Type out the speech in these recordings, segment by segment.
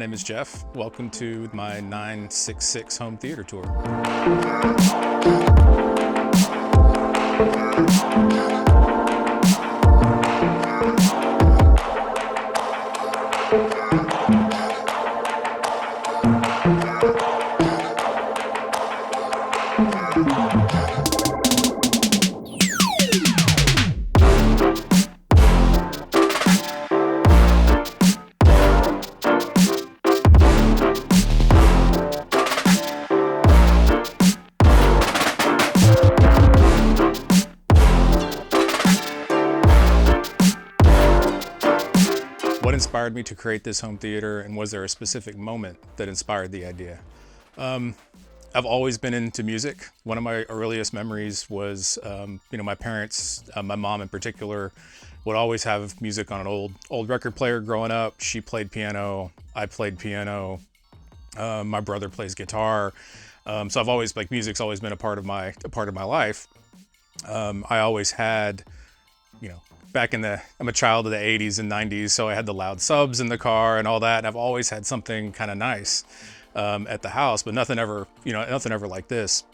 name is Jeff. Welcome to my 966 home theater tour. What inspired me to create this home theater, and was there a specific moment that inspired the idea? I've always been into music. One of my earliest memories was, my parents, my mom in particular, would always have music on an old record player growing up. She played piano, I played piano, my brother plays guitar. So I've always, music's always been a part of my life. I always had, I'm a child of the 80s and 90s, so I had the loud subs in the car and all that, and I've always had something kind of nice at the house, but nothing ever like this.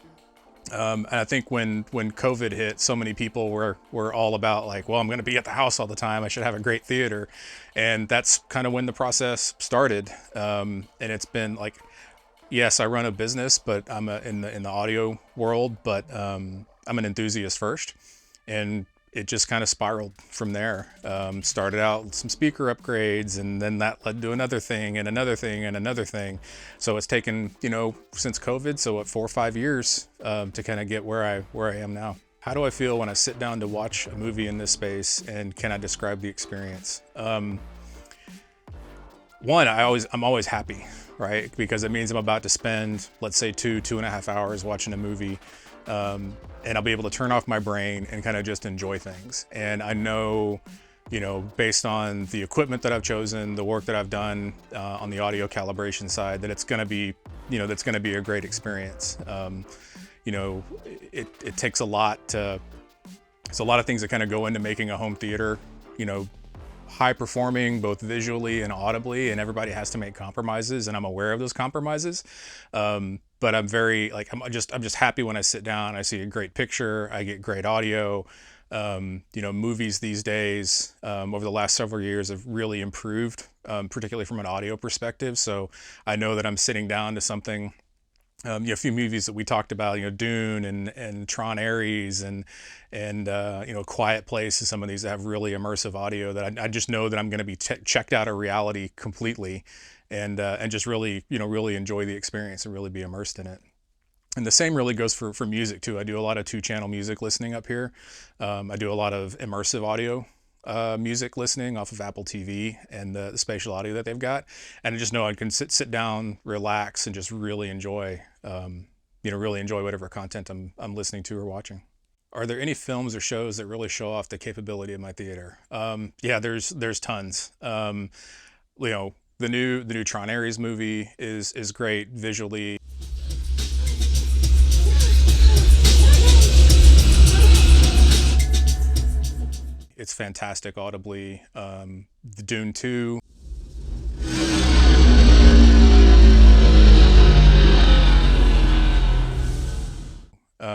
And I think when COVID hit, so many people were all about well, I'm going to be at the house all the time, I should have a great theater, and that's kind of when the process started. And it's been yes, I run a business, but I'm in the audio world, but I'm an enthusiast first, and it just kind of spiraled from there. Started out with some speaker upgrades, and then that led to another thing and another thing and another thing. So it's taken, since COVID, so 4 or 5 years to kind of get where I am now. How do I feel when I sit down to watch a movie in this space, and can I describe the experience? One, I'm always happy, right? Because it means I'm about to spend, let's say 2.5 hours watching a movie. And I'll be able to turn off my brain and kind of just enjoy things. And I know, based on the equipment that I've chosen, the work that I've done on the audio calibration side, that it's going to be, that's going to be a great experience. It takes a lot of things that kind of go into making a home theater, high performing both visually and audibly, and everybody has to make compromises, and I'm aware of those compromises. But I'm very I'm just happy when I sit down, I see a great picture, I get great audio. Movies these days, over the last several years, have really improved, particularly from an audio perspective. So I know that I'm sitting down to something. A few movies that we talked about, Dune and Tron Ares and Quiet Place, and some of these that have really immersive audio that I just know that I'm going to be checked out of reality completely, and just really enjoy the experience and really be immersed in it. And the same really goes for music too. I do a lot of 2-channel music listening up here. I do a lot of immersive audio music listening off of AppleTV and the spatial audio that they've got, and I just know I can sit down, relax, and just really enjoy whatever content I'm listening to or watching. Are there any films or shows that really show off the capability of my theater? Yeah, there's tons. The new Tron Ares movie is great visually. It's fantastic audibly. The Dune 2.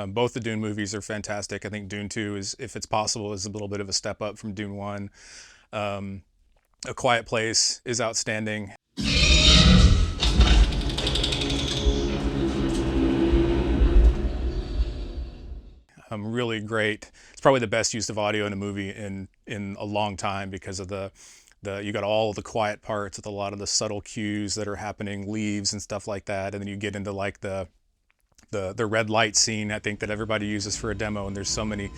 Both the Dune movies are fantastic. I think Dune 2 is, if it's possible, is a little bit of a step up from Dune 1. A Quiet Place is outstanding. Really great. It's probably the best use of audio in a movie in a long time, because of you got all of the quiet parts with a lot of the subtle cues that are happening, leaves and stuff like that, and then you get into the red light scene, I think, that everybody uses for a demo, and there's so many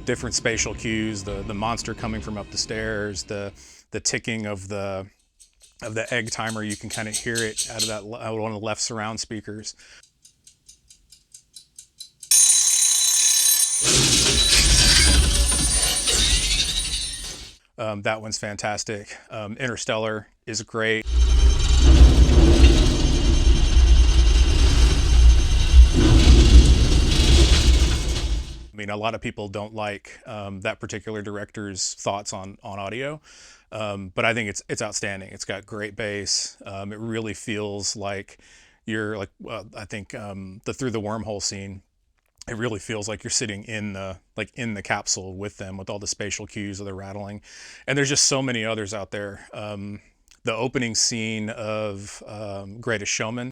different spatial cues, the monster coming from up the stairs, the ticking of the egg timer, you can kind of hear it out of one of the left surround speakers. That one's fantastic. Interstellar is great. mean, a lot of people don't like that particular director's thoughts on audio, but I think it's outstanding. It's got great bass. It really feels like you're like, I think the Through the Wormhole scene, it really feels like you're sitting in the capsule with them, with all the spatial cues of the rattling. And there's just so many others out there. The opening scene of Greatest Showman.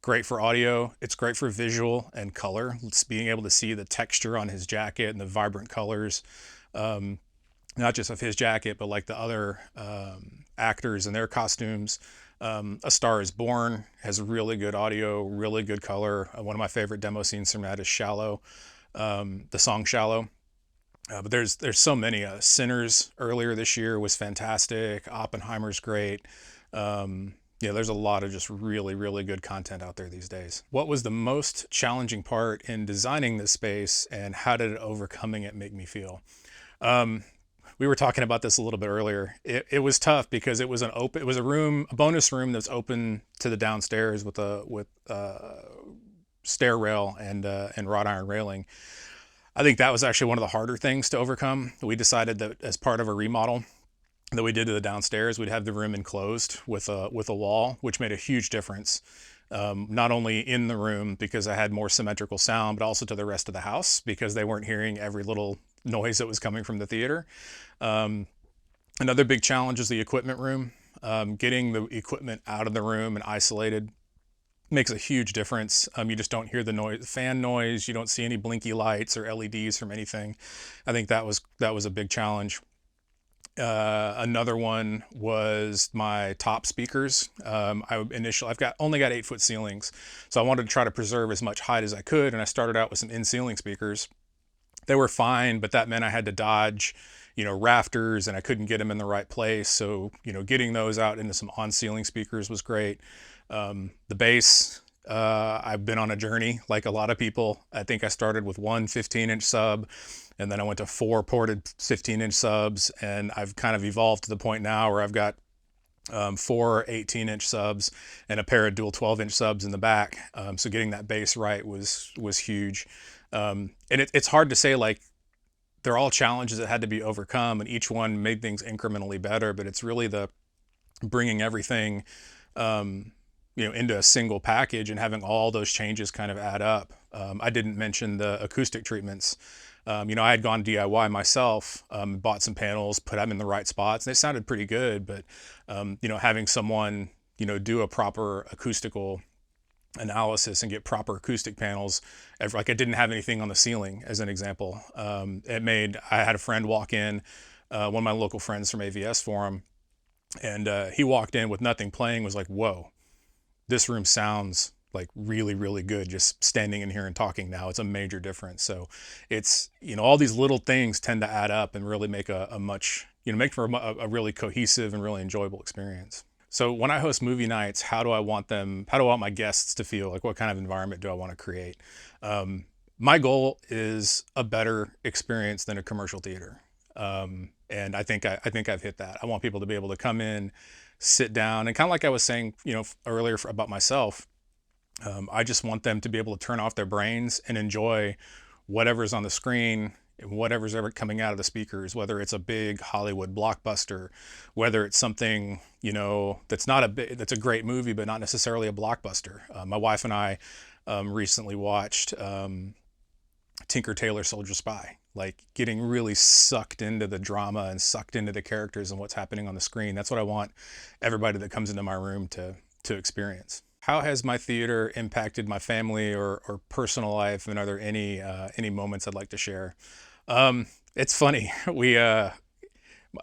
Great for audio. It's great for visual and color. It's being able to see the texture on his jacket and the vibrant colors, not just of his jacket, but like the other actors and their costumes. A Star is Born has really good audio, really good color. One of my favorite demo scenes from that is Shallow, the song Shallow. But there's so many. Sinners earlier this year was fantastic. Oppenheimer's great. Yeah, there's a lot of just really, really good content out there these days. What was the most challenging part in designing this space, and how did overcoming it make me feel? We were talking about this a little bit earlier. It was tough because it was a bonus room that's open to the downstairs with stair rail and wrought iron railing. I think that was actually one of the harder things to overcome. We decided that as part of a remodel that we did to the downstairs, we'd have the room enclosed with a wall, which made a huge difference. Not only in the room because I had more symmetrical sound, but also to the rest of the house because they weren't hearing every little noise that was coming from the theater. Another big challenge is the equipment room. Getting the equipment out of the room and isolated makes a huge difference. You just don't hear the noise, fan noise. You don't see any blinky lights or LEDs from anything. I think that was a big challenge. Another one was my top speakers. I've only got 8-foot ceilings, so I wanted to try to preserve as much height as I could, and I started out with some in-ceiling speakers. They were fine, but that meant I had to dodge, rafters, and I couldn't get them in the right place. So, getting those out into some on-ceiling speakers was great. The bass, I've been on a journey like a lot of people. I think I started with one 15-inch sub, and then I went to 4 ported 15-inch subs, and I've kind of evolved to the point now where I've got 4 18-inch subs and a pair of dual 12-inch subs in the back. So getting that bass right was huge. And it's hard to say, like, they're all challenges that had to be overcome, and each one made things incrementally better, but it's really the bringing everything into a single package and having all those changes kind of add up. I didn't mention the acoustic treatments. I had gone DIY myself, bought some panels, put them in the right spots, and they sounded pretty good, but having someone do a proper acoustical analysis and get proper acoustic panels, like I didn't have anything on the ceiling, as an example. I had a friend walk in, one of my local friends from AVS Forum, and he walked in with nothing playing, was like, whoa, this room sounds like really, really good just standing in here and talking now. It's a major difference. So it's, all these little things tend to add up and really make make for a really cohesive and really enjoyable experience. So when I host movie nights, how do I want my guests to feel? Like, what kind of environment do I want to create? My goal is a better experience than a commercial theater. And I think I've hit that. I want people to be able to come in, sit down, and kind of like I was saying, earlier about myself, I just want them to be able to turn off their brains and enjoy whatever's on the screen, whatever's ever coming out of the speakers, whether it's a big Hollywood blockbuster, whether it's something, that's a great movie, but not necessarily a blockbuster. My wife and I recently watched Tinker Tailor Soldier Spy, like getting really sucked into the drama and sucked into the characters and what's happening on the screen. That's what I want everybody that comes into my room to experience. How has my theater impacted my family or personal life, and are there any moments I'd like to share? It's funny.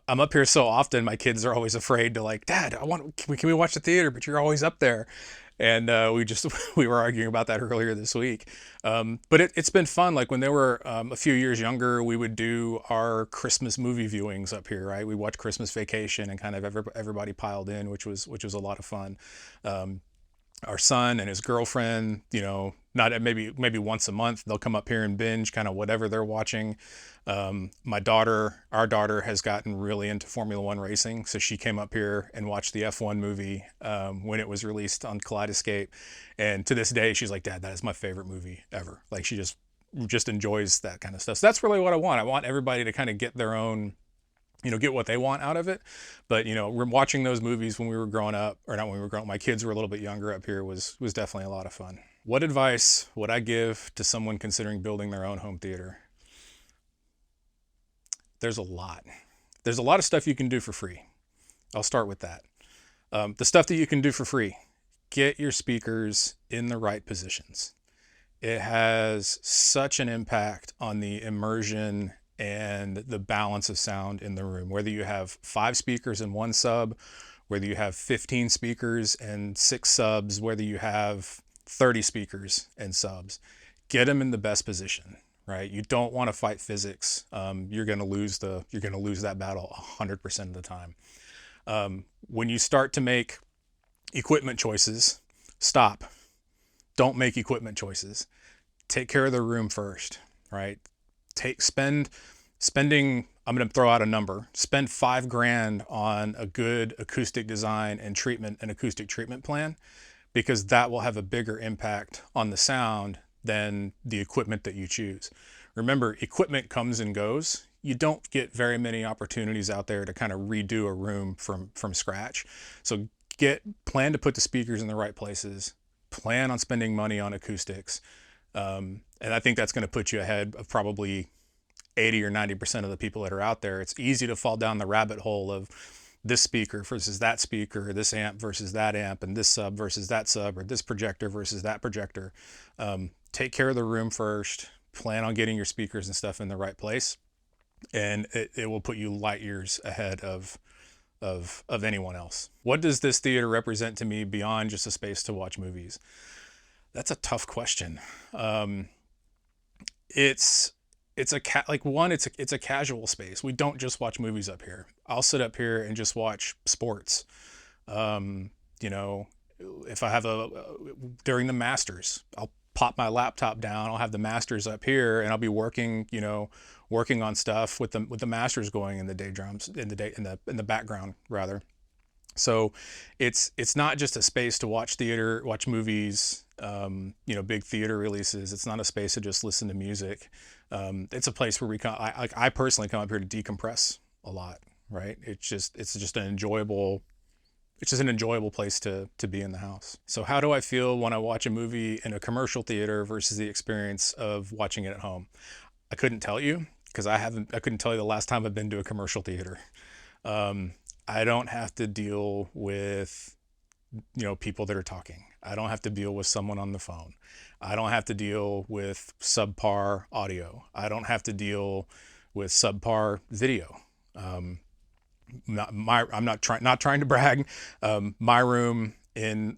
I'm up here so often. My kids are always afraid to, like, Dad, can we watch the theater? But you're always up there. And we were arguing about that earlier this week. But it's been fun. Like when they were a few years younger, we would do our Christmas movie viewings up here, right? We watched Christmas Vacation and kind of everybody piled in, which was a lot of fun. our son and his girlfriend, you know, not maybe once a month, they'll come up here and binge kind of whatever they're watching. My daughter, our daughter, has gotten really into Formula One racing, so she came up here and watched the F1 movie when it was released on Kaleidescape, and to this day she's like, "Dad, that is my favorite movie ever." Like, she just enjoys that kind of stuff. So that's really what I want. I want everybody to kind of get their own, you know, get what they want out of it. But, you know, we're watching those movies when we were growing up, or not when we were growing up, my kids were a little bit younger up here, was definitely a lot of fun. What advice would I give to someone considering building their own home theater? There's a lot. There's a lot of stuff you can do for free. I'll start with that. The stuff that you can do for free: get your speakers in the right positions. It has such an impact on the immersion and the balance of sound in the room. Whether you have 5 speakers and 1 sub, whether you have 15 speakers and 6 subs, whether you have 30 speakers and subs, get them in the best position, right? You don't want to fight physics. You're going to lose that battle 100% of the time. When you start to make equipment choices, stop. Don't make equipment choices. Take care of the room first, right? Spending, I'm going to throw out a number, spend $5,000 on a good acoustic design and treatment, an acoustic treatment plan, because that will have a bigger impact on the sound than the equipment that you choose. Remember, equipment comes and goes. You don't get very many opportunities out there to kind of redo a room from scratch. So plan to put the speakers in the right places, plan on spending money on acoustics. And I think that's going to put you ahead of probably 80 or 90% of the people that are out there. It's easy to fall down the rabbit hole of this speaker versus that speaker, this amp versus that amp, and this sub versus that sub, or this projector versus that projector. Take care of the room first, plan on getting your speakers and stuff in the right place, and it will put you light years ahead of anyone else. What does this theater represent to me beyond just a space to watch movies? That's a tough question. It's a casual space. We don't just watch movies up here. I'll sit up here and just watch sports. You know, if I have during the Masters, I'll pop my laptop down. I'll have the Masters up here, and I'll be working on stuff with the Masters going in the in the background rather. So it's not just a space to watch movies, big theater releases. It's not a space to just listen to music. It's a place where I personally come up here to decompress a lot, right? It's just an enjoyable place to be in the house. So how do I feel when I watch a movie in a commercial theater versus the experience of watching it at home? I couldn't tell you, because I couldn't tell you the last time I've been to a commercial theater. I don't have to deal with, people that are talking. I don't have to deal with someone on the phone. I don't have to deal with subpar audio. I don't have to deal with subpar video. I'm not trying to brag. My room in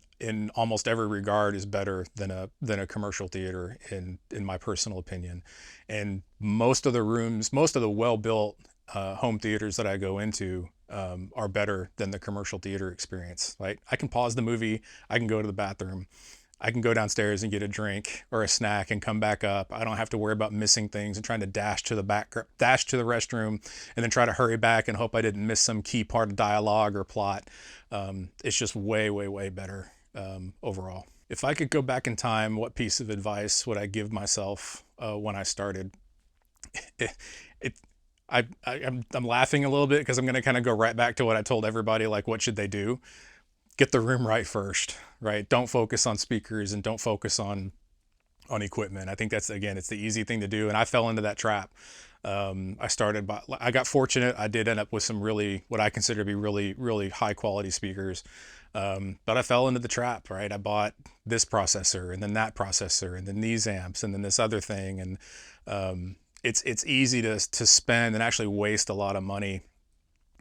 almost every regard is better than a commercial theater in my personal opinion. And most of the well-built home theaters that I go into are better than the commercial theater experience. Right? I can pause the movie, I can go to the bathroom, I can go downstairs and get a drink or a snack and come back up. I don't have to worry about missing things and trying to dash to the restroom and then try to hurry back and hope I didn't miss some key part of dialogue or plot. It's just way, way, way better overall. If I could go back in time, what piece of advice would I give myself when I started? I'm laughing a little bit because I'm going to kind of go right back to what I told everybody, like, what should they do? Get the room right first, right? Don't focus on speakers and don't focus on equipment. I think it's the easy thing to do. And I fell into that trap. I got fortunate. I did end up with some what I consider to be really, really high quality speakers. But I fell into the trap, right? I bought this processor and then that processor and then these amps and then this other thing. And, it's easy to spend and actually waste a lot of money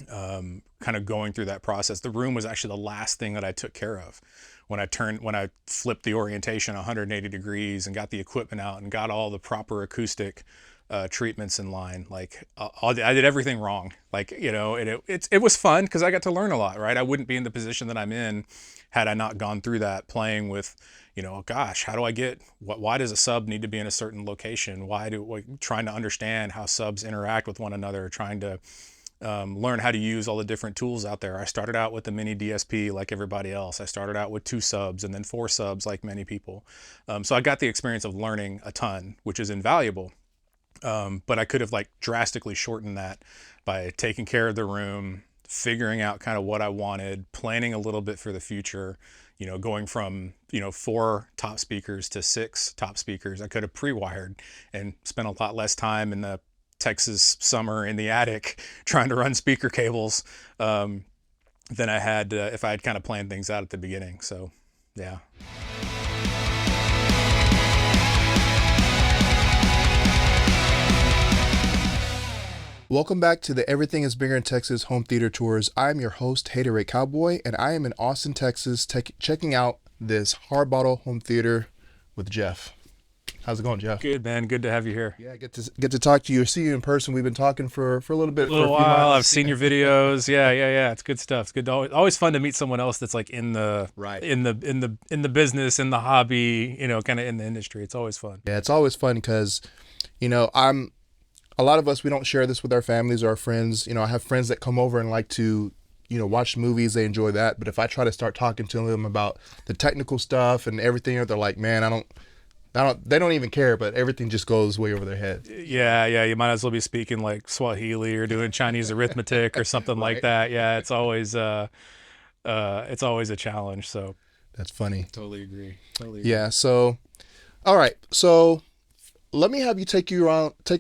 kind of going through that process. The room was actually the last thing that I took care of when I flipped the orientation 180 degrees and got the equipment out and got all the proper acoustic treatments in line. Like I did everything wrong. Like, you know, and it was fun because I got to learn a lot, right? I wouldn't be in the position that I'm in had I not gone through that, playing with, you know, gosh, how do I get, why does a sub need to be in a certain location? Trying to understand how subs interact with one another, trying to learn how to use all the different tools out there. I started out with the mini DSP like everybody else. I started out with 2 subs and then 4 subs like many people. So I got the experience of learning a ton, which is invaluable. But I could have like drastically shortened that by taking care of the room, figuring out kind of what I wanted, planning a little bit for the future, you know, going from, you know, 4 top speakers to 6 top speakers. I could have pre-wired and spent a lot less time in the Texas summer in the attic trying to run speaker cables than I had if I had kind of planned things out at the beginning. So, yeah. Welcome back to the Everything is Bigger in Texas Home Theater Tours. I'm your host, Hatoraid Cowboy, and I am in Austin, Texas, checking out this Harbottle Home Theater with Jeff. How's it going, Jeff? Good, man. Good to have you here. Yeah, get to talk to you, see you in person. We've been talking for a little bit, a little while. I've seen your videos. Yeah. It's good stuff. It's good. Always fun to meet someone else that's like in the business, in the hobby, you know, kind of in the industry. It's always fun. Yeah, it's always fun because, you know, a lot of us, we don't share this with our families or our friends. You know, I have friends that come over and like to, you know, watch movies. They enjoy that. But if I try to start talking to them about the technical stuff and everything, they're like, man, they don't even care, but everything just goes way over their head. Yeah. You might as well be speaking like Swahili or doing Chinese arithmetic or something Right. like that. Yeah. It's always a challenge. So That's funny. Totally agree. Yeah. So, all right. So let me have you take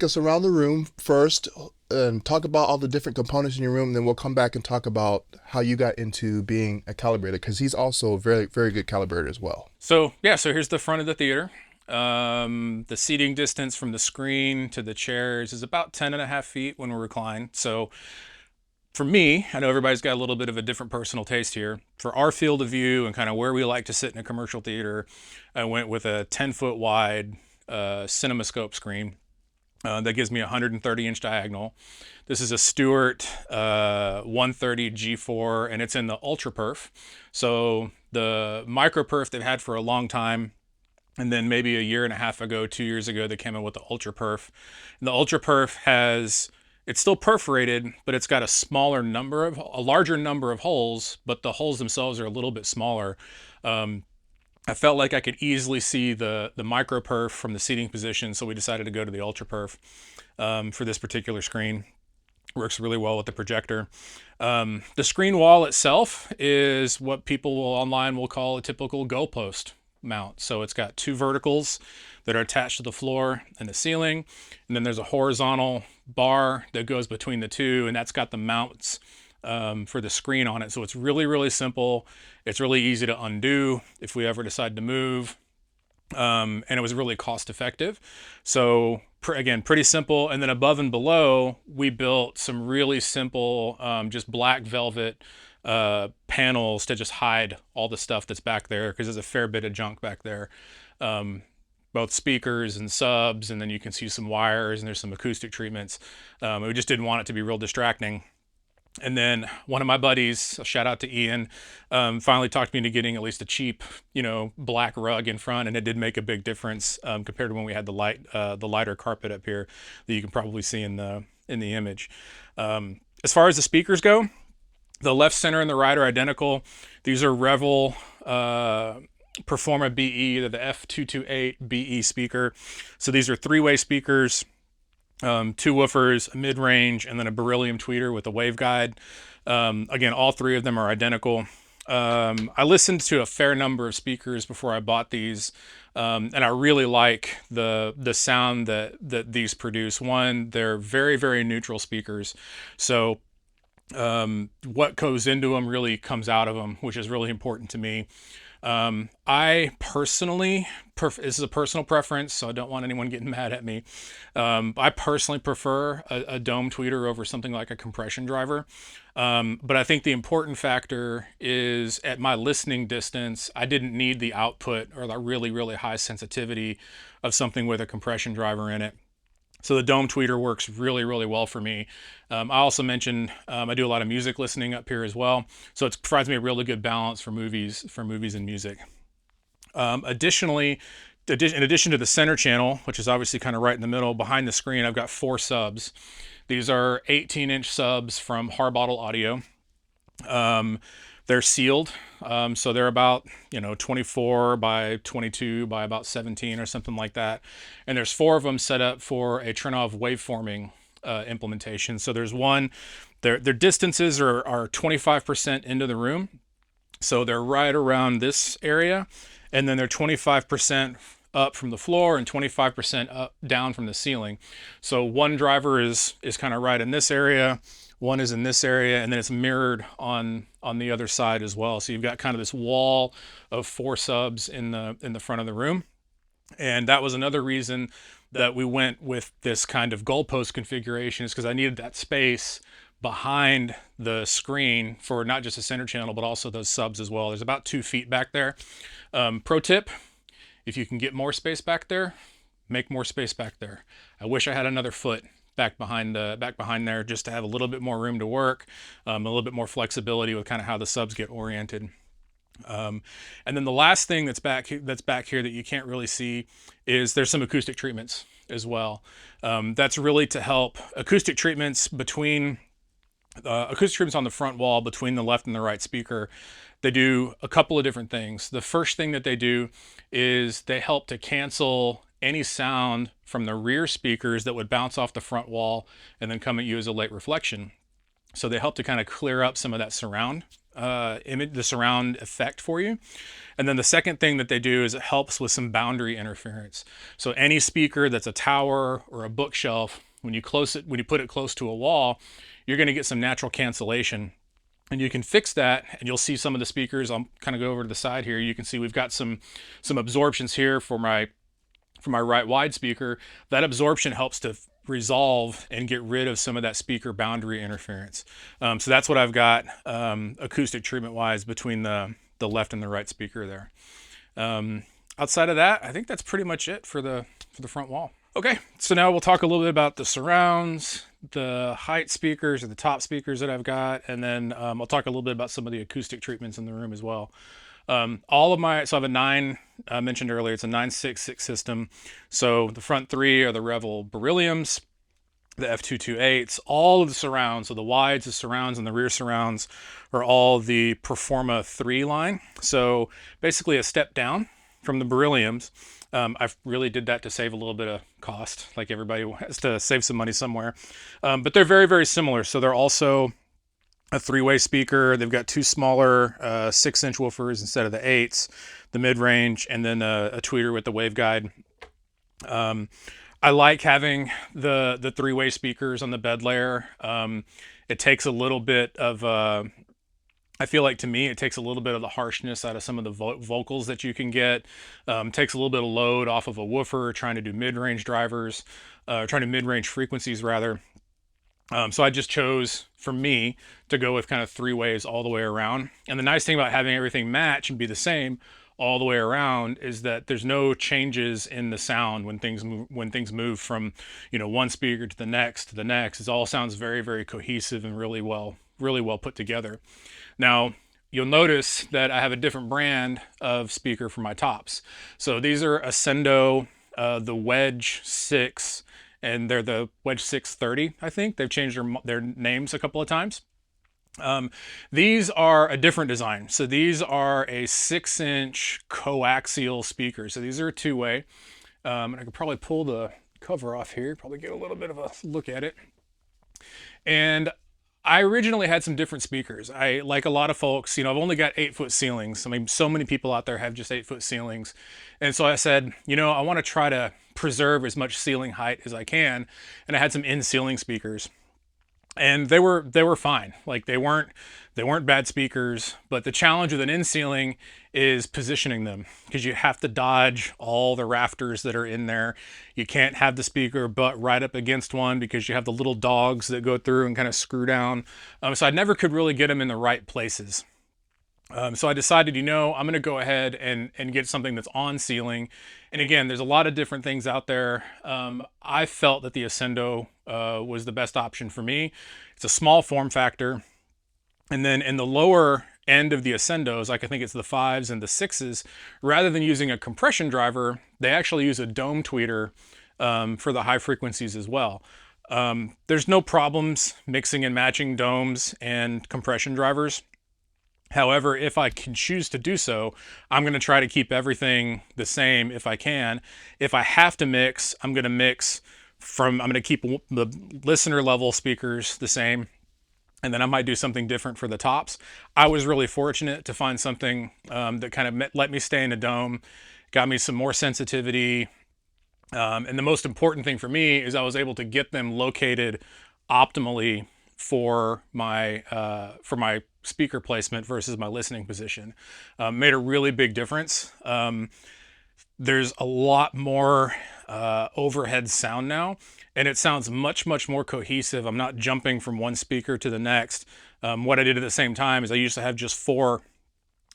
us around the room first and talk about all the different components in your room. And then we'll come back and talk about how you got into being a calibrator, because he's also a very, very good calibrator as well. So here's the front of the theater. The seating distance from the screen to the chairs is about 10.5 feet when we recline. So for me, I know everybody's got a little bit of a different personal taste here. For our field of view and kind of where we like to sit in a commercial theater, I went with a 10-foot wide CinemaScope screen that gives me a 130-inch diagonal. This is a Stewart 130 G4, and it's in the Ultraperf. So the microperf they've had for a long time, and then maybe a year and a half ago, 2 years ago, they came in with the Ultraperf. And the Ultraperf it's still perforated, but it's got a larger number of holes, but the holes themselves are a little bit smaller. I felt like I could easily see the microperf from the seating position, so we decided to go to the Ultraperf for this particular screen. Works really well with the projector. The screen wall itself is what people online will call a typical goalpost mount. So it's got 2 verticals that are attached to the floor and the ceiling, and then there's a horizontal bar that goes between the 2, and that's got the mounts for the screen on it. So it's really, really simple. It's really easy to undo if we ever decide to move. And it was really cost effective. So again, pretty simple. And then above and below, we built some really simple, just black velvet panels to just hide all the stuff that's back there, because there's a fair bit of junk back there. Both speakers and subs, and then you can see some wires, and there's some acoustic treatments. We just didn't want it to be real distracting. And then one of my buddies, a shout out to Ian, finally talked me into getting at least a cheap, black rug in front, and it did make a big difference compared to when we had the lighter carpet up here that you can probably see in the image. As far as the speakers go, the left, center, and the right are identical. These are Revel Performa BE. They're the F228Be speaker. So these are 3-way speakers. 2 woofers, a mid-range, and then a beryllium tweeter with a waveguide. Again, all 3 of them are identical. I listened to a fair number of speakers before I bought these, and I really like the sound that these produce. One, they're very, very neutral speakers. So what goes into them really comes out of them, which is really important to me. I personally, this is a personal preference, so I don't want anyone getting mad at me. I personally prefer a dome tweeter over something like a compression driver. But I think the important factor is at my listening distance, I didn't need the output or the really, really high sensitivity of something with a compression driver in it. So the dome tweeter works really, really well for me. I also mentioned I do a lot of music listening up here as well, so it provides me a really good balance for movies and music. Additionally, in addition to the center channel, which is obviously kind of right in the middle, behind the screen, I've got 4 subs. These are 18-inch subs from Harbottle Audio. They're sealed, so they're about 24 by 22 by about 17 or something like that. And there's 4 of them set up for a Trinnov waveforming implementation. So there's one, their distances are 25% into the room, so they're right around this area, and then they're 25% up from the floor and 25% up down from the ceiling. So one driver is kind of right in this area, one is in this area, and then it's mirrored on the other side as well. So you've got kind of this wall of 4 subs in the front of the room. And that was another reason that we went with this kind of goalpost configuration, is because I needed that space behind the screen for not just the center channel, but also those subs as well. There's about 2 feet back there. Pro tip, if you can get more space back there, make more space back there. I wish I had another foot back behind there, just to have a little bit more room to work, a little bit more flexibility with kind of how the subs get oriented. And then the last thing that's back here that you can't really see is there's some acoustic treatments as well. That's really to help acoustic treatments on the front wall between the left and the right speaker. They do a couple of different things. The first thing that they do is they help to cancel any sound from the rear speakers that would bounce off the front wall and then come at you as a late reflection. So they help to kind of clear up some of that surround the surround effect for you. And then the second thing that they do is it helps with some boundary interference. So any speaker that's a tower or a bookshelf, when you put it close to a wall, you're going to get some natural cancellation. And you can fix that, and you'll see some of the speakers. I'll kind of go over to the side here. You can see we've got some absorptions here for my right wide speaker. That absorption helps to resolve and get rid of some of that speaker boundary interference. So that's what I've got acoustic treatment wise between the left and the right speaker there. Outside of that, I think that's pretty much it for the front wall. Okay, so now we'll talk a little bit about the surrounds, the height speakers, or the top speakers that I've got, and then I'll talk a little bit about some of the acoustic treatments in the room as well. So I have a 9, I mentioned earlier, it's a 966 system. So the front 3 are the Revel berylliums, the F228s, all of the surrounds, so the wides, the surrounds, and the rear surrounds are all the Performa 3 line. So basically a step down from the berylliums. I really did that to save a little bit of cost, like everybody has to save some money somewhere. But they're very, very similar. So they're also a 3-way speaker. They've got 2 smaller 6-inch woofers instead of the 8s, the mid-range, and then a tweeter with the waveguide. I like having the 3-way speakers on the bed layer. It takes a little bit of I feel like, to me, it takes a little bit of the harshness out of some of the vocals that you can get. Takes a little bit of load off of a woofer trying to do mid-range drivers, trying to mid-range frequencies rather. So I just chose, for me, to go with kind of 3 ways all the way around. And the nice thing about having everything match and be the same all the way around is that there's no changes in the sound when things move from one speaker to the next. It all sounds very, very cohesive and really well put together. Now, you'll notice that I have a different brand of speaker for my tops. So these are Ascendo, the Wedge 6, and they're the Wedge 630, I think. They've changed their names a couple of times. These are a different design. So these are a 6-inch coaxial speaker. So these are a 2-way. And I could probably pull the cover off here, probably get a little bit of a look at it. And I originally had some different speakers. Like a lot of folks, I've only got 8-foot ceilings. I mean, so many people out there have just 8-foot ceilings. And so I said, I want to try to preserve as much ceiling height as I can. And I had some in-ceiling speakers. And they were fine. Like they weren't bad speakers, but the challenge with an in-ceiling is positioning them, because you have to dodge all the rafters that are in there. You can't have the speaker butt right up against one because you have the little dogs that go through and kind of screw down. So I never could really get them in the right places. So I decided, I'm going to go ahead and get something that's on ceiling. And again, there's a lot of different things out there. I felt that the Ascendo was the best option for me. It's a small form factor. And then in the lower end of the Ascendos, like I think it's the 5s and the 6s, rather than using a compression driver, they actually use a dome tweeter for the high frequencies as well. There's no problems mixing and matching domes and compression drivers. However, if I can choose to do so, I'm going to try to keep everything the same if I can. If I have to mix, I'm going to keep the listener level speakers the same, and then I might do something different for the tops. I was really fortunate to find something that kind of let me stay in a dome, got me some more sensitivity, and the most important thing for me is I was able to get them located optimally for my speaker placement versus my listening position. Made a really big difference. There's a lot more overhead sound now, and it sounds much more cohesive. I'm not jumping from one speaker to the next. What I did at the same time is I used to have just 4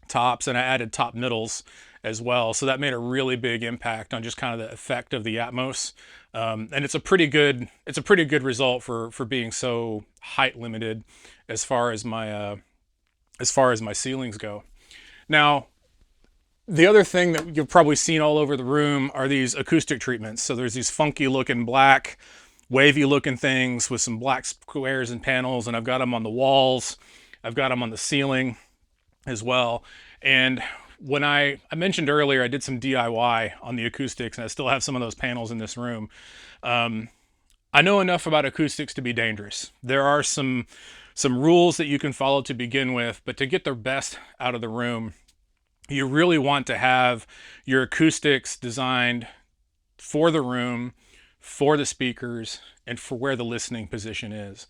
tops, and I added top middles as well. So that made a really big impact on just kind of the effect of the Atmos. And it's a pretty good result for being so height limited as far as my ceilings go. Now, the other thing that you've probably seen all over the room are these acoustic treatments. So there's these funky looking black, wavy looking things with some black squares and panels, and I've got them on the walls. I've got them on the ceiling as well. And when I mentioned earlier, I did some DIY on the acoustics, and I still have some of those panels in this room. I know enough about acoustics to be dangerous. There are some rules that you can follow to begin with, but to get the best out of the room, you really want to have your acoustics designed for the room, for the speakers, and for where the listening position is.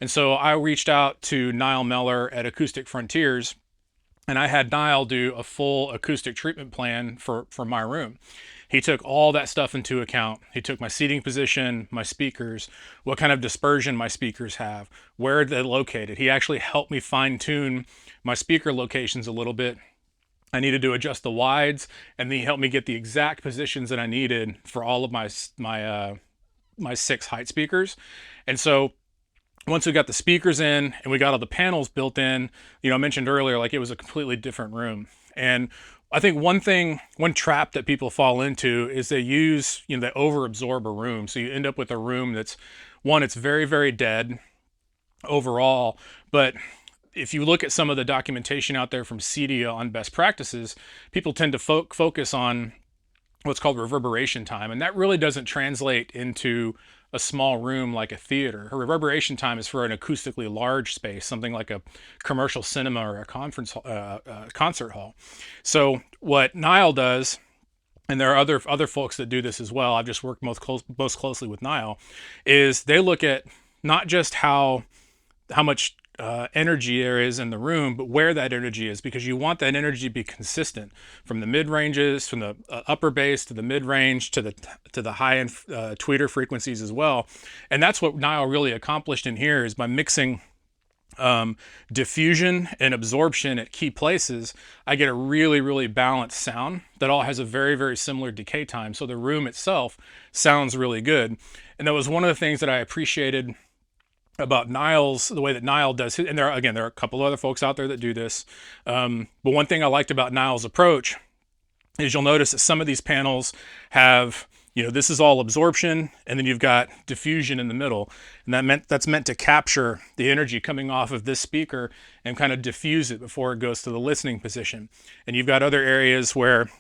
And so I reached out to Niall Meller at Acoustic Frontiers, and I had Niall do a full acoustic treatment plan for my room. He took all that stuff into account. He took my seating position, my speakers, what kind of dispersion my speakers have, where they're located. He actually helped me fine tune my speaker locations a little bit. I needed to adjust the wides, and then he helped me get the exact positions that I needed for all of my 6 height speakers. And so once we got the speakers in and we got all the panels built in, I mentioned earlier, like, it was a completely different room. And I think one trap that people fall into is they use, they over-absorb a room. So you end up with a room that's, it's very, very dead overall. But if you look at some of the documentation out there from CEDIA on best practices, people tend to focus on what's called reverberation time. And that really doesn't translate into a small room like a theater. Her reverberation time is for an acoustically large space, something like a commercial cinema or a concert hall. So what Niall does, and there are other folks that do this as well, I've just worked most closely with Niall, is they look at not just how much energy there is in the room, but where that energy is, because you want that energy to be consistent from the mid ranges, from the upper bass to the mid range to the high end tweeter frequencies as well. And that's what Niall really accomplished in here, is by mixing diffusion and absorption at key places. I get a really balanced sound that all has a very similar decay time, so the room itself sounds really good. And that was one of the things that I appreciated about the way that Niall does it. And there are a couple of other folks out there that do this. But one thing I liked about Niall's approach is you'll notice that some of these panels have, this is all absorption, and then you've got diffusion in the middle. And that's meant to capture the energy coming off of this speaker and kind of diffuse it before it goes to the listening position. And you've got other areas where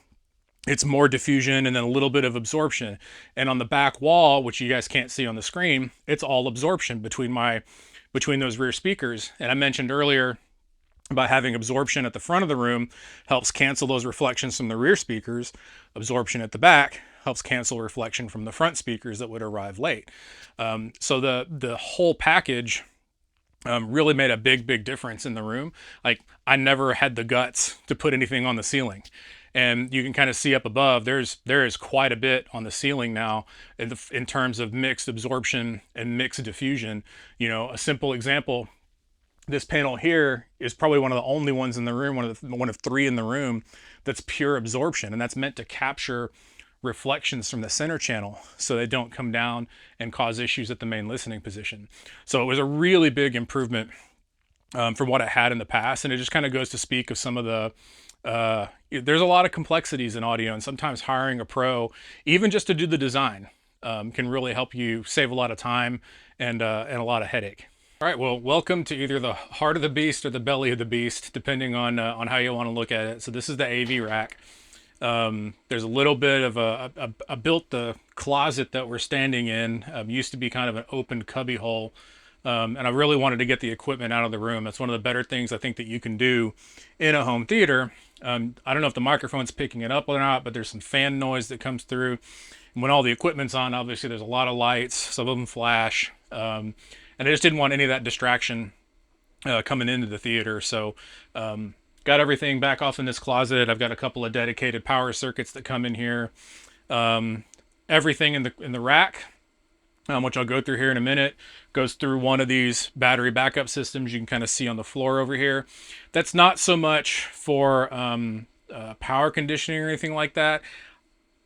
it's more diffusion and then a little bit of absorption. And on the back wall, which you guys can't see on the screen, it's all absorption between those rear speakers. And I mentioned earlier about having absorption at the front of the room helps cancel those reflections from the rear speakers. Absorption at the back helps cancel reflection from the front speakers that would arrive late. So the whole package really made a big difference in the room. Like, I never had the guts to put anything on the ceiling. And you can kind of see up above, there is quite a bit on the ceiling now in terms of mixed absorption and mixed diffusion. A simple example This panel here is probably one of the only ones in the room, one of three in the room, that's pure absorption, and that's meant to capture reflections from the center channel so they don't come down and cause issues at the main listening position. So it was a really big improvement from what it had in the past, and it just kind of goes to speak of some of the there's a lot of complexities in audio, and sometimes hiring a pro, even just to do the design, can really help you save a lot of time and a lot of headache. All right, well, welcome to either the heart of the beast or the belly of the beast, depending on how you want to look at it. So this is the AV rack. There's a little bit of I built the closet that we're standing in. Used to be kind of an open cubby hole. And I really wanted to get the equipment out of the room. That's one of the better things I think that you can do in a home theater. I don't know if the microphone's picking it up or not, but there's some fan noise that comes through. And when all the equipment's on, obviously there's a lot of lights, some of them flash. And I just didn't want any of that distraction coming into the theater. So got everything back off in this closet. I've got a couple of dedicated power circuits that come in here. Everything in the rack, which I'll go through here in a minute, goes through one of these battery backup systems you can kind of see on the floor over here. That's not so much for power conditioning or anything like that.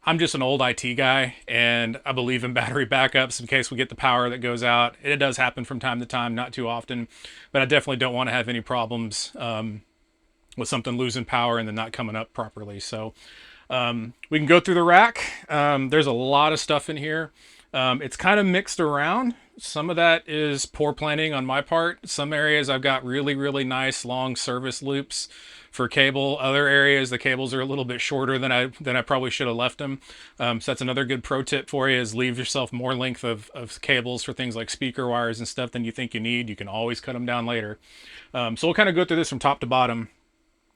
I'm just an old IT guy, and I believe in battery backups in case we get the power that goes out. It does happen from time to time, not too often, but I definitely don't want to have any problems with something losing power and then not coming up properly. So we can go through the rack. There's a lot of stuff in here. It's kind of mixed around. Some of that is poor planning on my part. Some areas I've got really, really nice long service loops for cable. Other areas the cables are a little bit shorter than I probably should have left them. So that's another good pro tip for you, is leave yourself more length of cables for things like speaker wires and stuff than you think you need. You can always cut them down later. So we'll kind of go through this from top to bottom.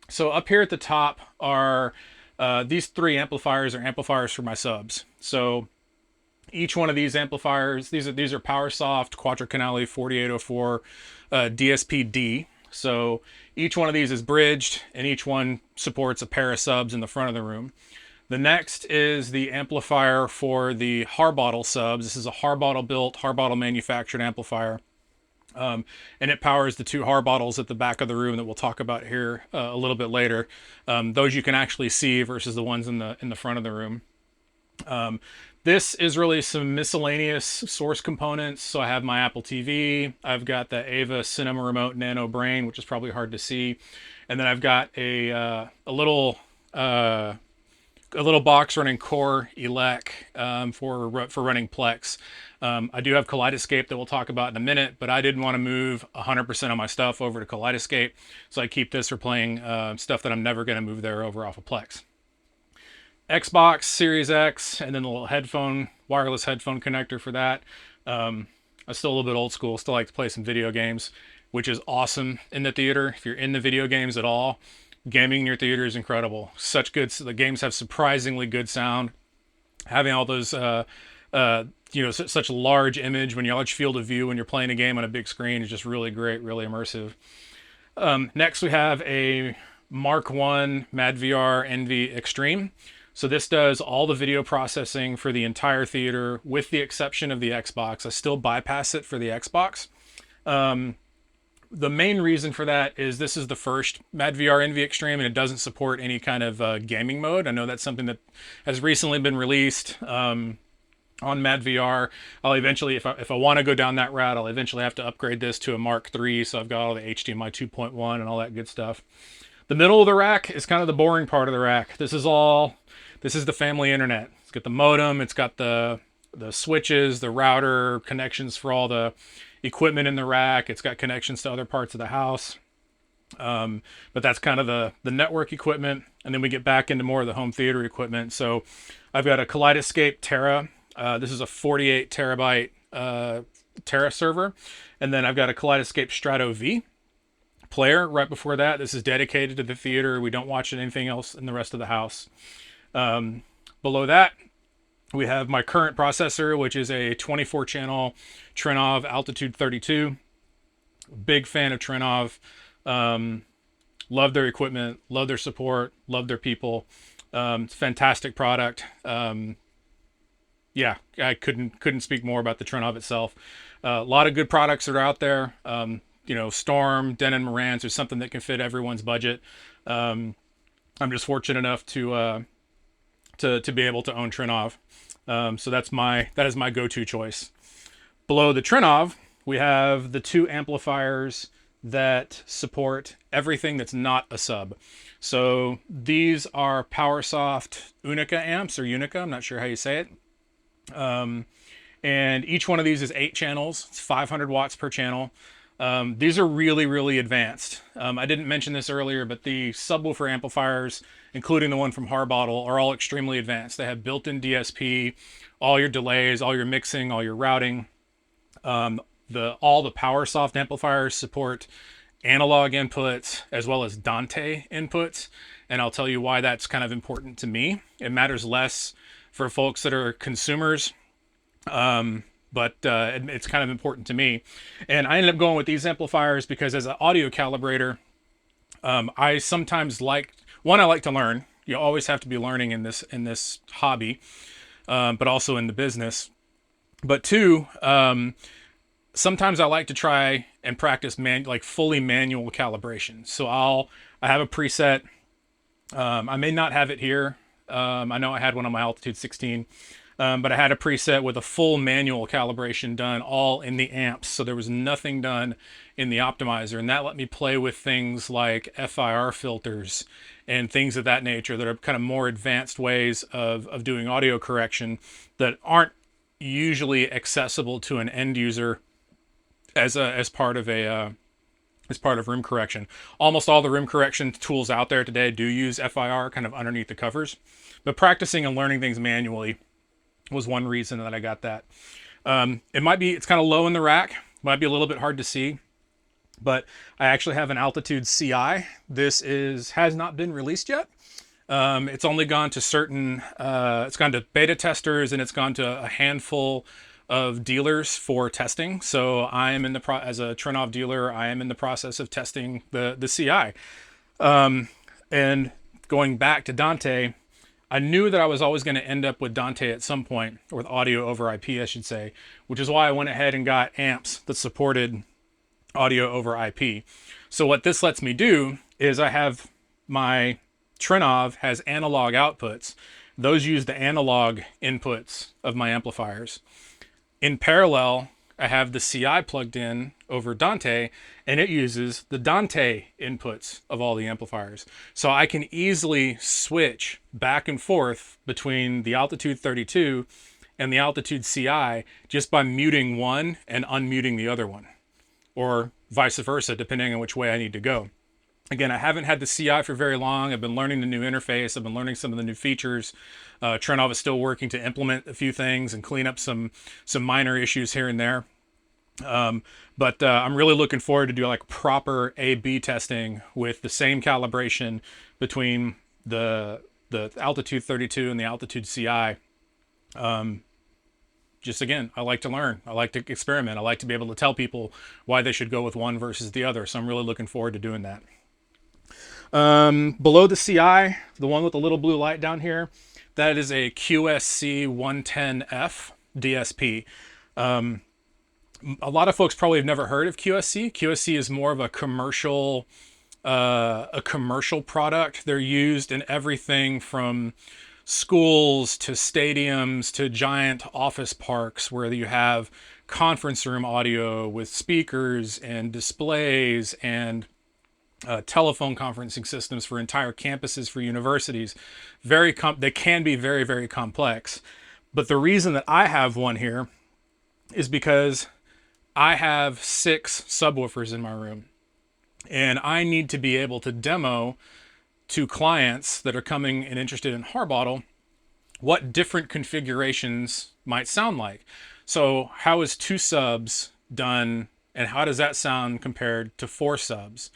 So up here at the top are these three amplifiers are amplifiers for my subs. So each one of these amplifiers, these are Powersoft Quadricanale 4804 DSP+D. So each one of these is bridged, and each one supports a pair of subs in the front of the room. The next is the amplifier for the Harbottle subs. This is a Harbottle built, Harbottle manufactured amplifier. And it powers the two Harbottles at the back of the room that we'll talk about here a little bit later. Those you can actually see versus the ones in the front of the room. This is really some miscellaneous source components. So I have my Apple TV. I've got the Ava Cinema Remote Nano Brain, which is probably hard to see. And then I've got a little box running Core Elec for running Plex. I do have Kaleidescape that we'll talk about in a minute, but I didn't want to move 100% of my stuff over to Kaleidescape. So I keep this for playing stuff that I'm never going to move there over off of Plex. Xbox Series X, and then the little wireless headphone connector for that. I'm still a little bit old school, still like to play some video games, which is awesome in the theater. If you're into video games at all, gaming in your theater is incredible. The games have surprisingly good sound. Having all those, such a large image, large field of view when you're playing a game on a big screen is just really great, really immersive. Next we have a Mark I MadVR Envy Extreme. So this does all the video processing for the entire theater with the exception of the Xbox. I still bypass it for the Xbox. The main reason for that is this is the first MadVR Envy Extreme, and it doesn't support any kind of gaming mode. I know that's something that has recently been released on MadVR. I'll eventually, if I want to go down that route, I'll eventually have to upgrade this to a Mark III. So I've got all the HDMI 2.1 and all that good stuff. The middle of the rack is kind of the boring part of the rack. This is the family internet. It's got the modem, it's got the switches, the router, connections for all the equipment in the rack. It's got connections to other parts of the house. But that's kind of the network equipment. And then we get back into more of the home theater equipment. So I've got a Kaleidescape Terra. This is a 48 terabyte Terra server. And then I've got a Kaleidescape Strato V player right before that. This is dedicated to the theater. We don't watch anything else in the rest of the house. Below that, we have my current processor, which is a 24 channel Trinnov Altitude 32. Big fan of Trinnov. Love their equipment, love their support, love their people. It's a fantastic product. Yeah, I couldn't speak more about the Trinnov itself. A lot of good products that are out there. Storm, Denon Marantz, or something that can fit everyone's budget. I'm just fortunate enough to be able to own Trinnov. So that is my go-to choice. Below the Trinnov, we have the 2 amplifiers that support everything that's not a sub. So these are Powersoft Unica amps, or Unica, I'm not sure how you say it. And each one of these is 8 channels. It's 500 watts per channel. These are really, really advanced. I didn't mention this earlier, but the subwoofer amplifiers, including the one from Harbottle, are all extremely advanced. They have built-in DSP, all your delays, all your mixing, all your routing. All the Powersoft amplifiers support analog inputs as well as Dante inputs, and I'll tell you why that's kind of important to me. It matters less for folks that are consumers, but it's kind of important to me. And I ended up going with these amplifiers because as an audio calibrator, I sometimes I like to learn. You always have to be learning in this hobby, but also in the business. But 2, sometimes I like to try and practice fully manual calibration. So I have a preset. I may not have it here. I know I had one on my Altitude 16, but I had a preset with a full manual calibration done all in the amps. So there was nothing done in the optimizer, and that let me play with things like FIR filters and things of that nature that are kind of more advanced ways of doing audio correction that aren't usually accessible to an end user as part of room correction. Almost all the room correction tools out there today do use FIR kind of underneath the covers, but practicing and learning things manually was one reason that I got that. It's kind of low in the rack, might be a little bit hard to see, but I actually have an AltitudeCI. This has not been released yet. It's only gone to it's gone to beta testers, and it's gone to a handful of dealers for testing. So I am as a Trinnov dealer, I am in the process of testing the CI. And going back to Dante, I knew that I was always going to end up with Dante at some point, or with audio over IP, I should say, which is why I went ahead and got amps that supported audio over IP. So what this lets me do is I have my Trinnov has analog outputs. Those use the analog inputs of my amplifiers. In parallel, I have the CI plugged in over Dante, and it uses the Dante inputs of all the amplifiers. So I can easily switch back and forth between the Altitude 32 and the AltitudeCI just by muting one and unmuting the other one, or vice versa, depending on which way I need to go. Again, I haven't had the CI for very long. I've been learning the new interface. I've been learning some of the new features. Trinnov is still working to implement a few things and clean up some minor issues here and there. But I'm really looking forward to do like proper A/B testing with the same calibration between the Altitude 32 and the AltitudeCI. Just again, I like to learn. I like to experiment. I like to be able to tell people why they should go with one versus the other. So I'm really looking forward to doing that. Below the CI, the one with the little blue light down here, that is a QSC 110F DSP. A lot of folks probably have never heard of QSC. QSC is more of a commercial product. They're used in everything from schools to stadiums to giant office parks where you have conference room audio with speakers and displays and telephone conferencing systems for entire campuses for universities. They can be very, very complex. But the reason that I have one here is because I have 6 subwoofers in my room, and I need to be able to demo to clients that are coming and interested in Harbottle what different configurations might sound like. So how is 2 subs done, and how does that sound compared to 4 subs?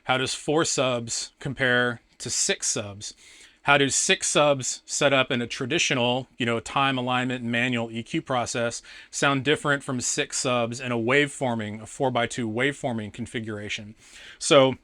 How does 4 subs compare to 6 subs? How do 6 subs set up in a traditional, time alignment and manual EQ process sound different from 6 subs in a 4x2 waveforming configuration? So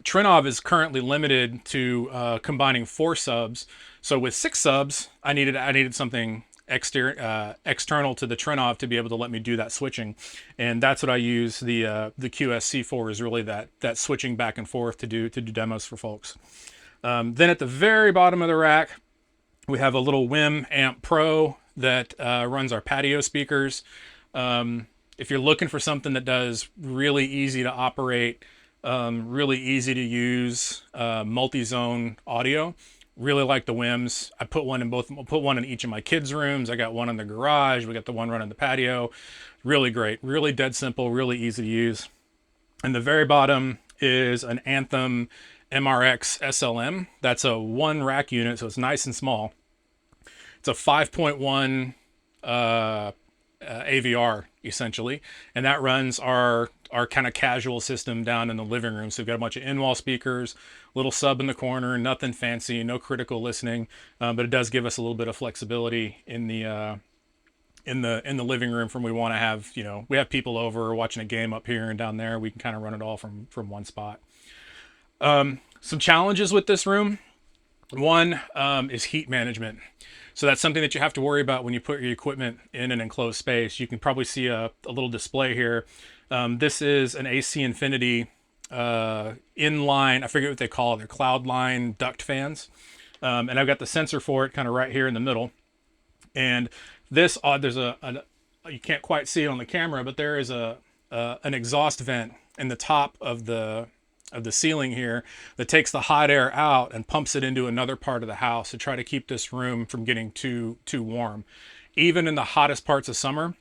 Trinnov is currently limited to combining 4 subs. So with 6 subs, I needed something external to the Trinnov to be able to let me do that switching, and that's what I use the QSC for, is really that switching back and forth to do demos for folks. Then at the very bottom of the rack, we have a little WIM Amp Pro that runs our patio speakers. If you're looking for something that does really easy to operate, really easy to use, multi-zone audio, really like the WIMs. I put one in each of my kids' rooms. I got one in the garage. We got the one running the patio. Really great, really dead simple, really easy to use. And the very bottom is an Anthem MRX SLM. That's a 1 rack unit, so it's nice and small. It's a 5.1 AVR essentially, and that runs our kind of casual system down in the living room. So we've got a bunch of in-wall speakers, little sub in the corner, nothing fancy, no critical listening, but it does give us a little bit of flexibility in the living room from we want to have, we have people over watching a game up here and down there. We can kind of run it all from one spot. Some challenges with this room. One is heat management. So that's something that you have to worry about when you put your equipment in an enclosed space. You can probably see a little display here. This is an AC Infinity inline, I forget what they call it, they're cloud line duct fans. And I've got the sensor for it kind of right here in the middle. And this, there's you can't quite see it on the camera, but there is an exhaust vent in the top of the ceiling here that takes the hot air out and pumps it into another part of the house to try to keep this room from getting too warm. Even in the hottest parts of summer,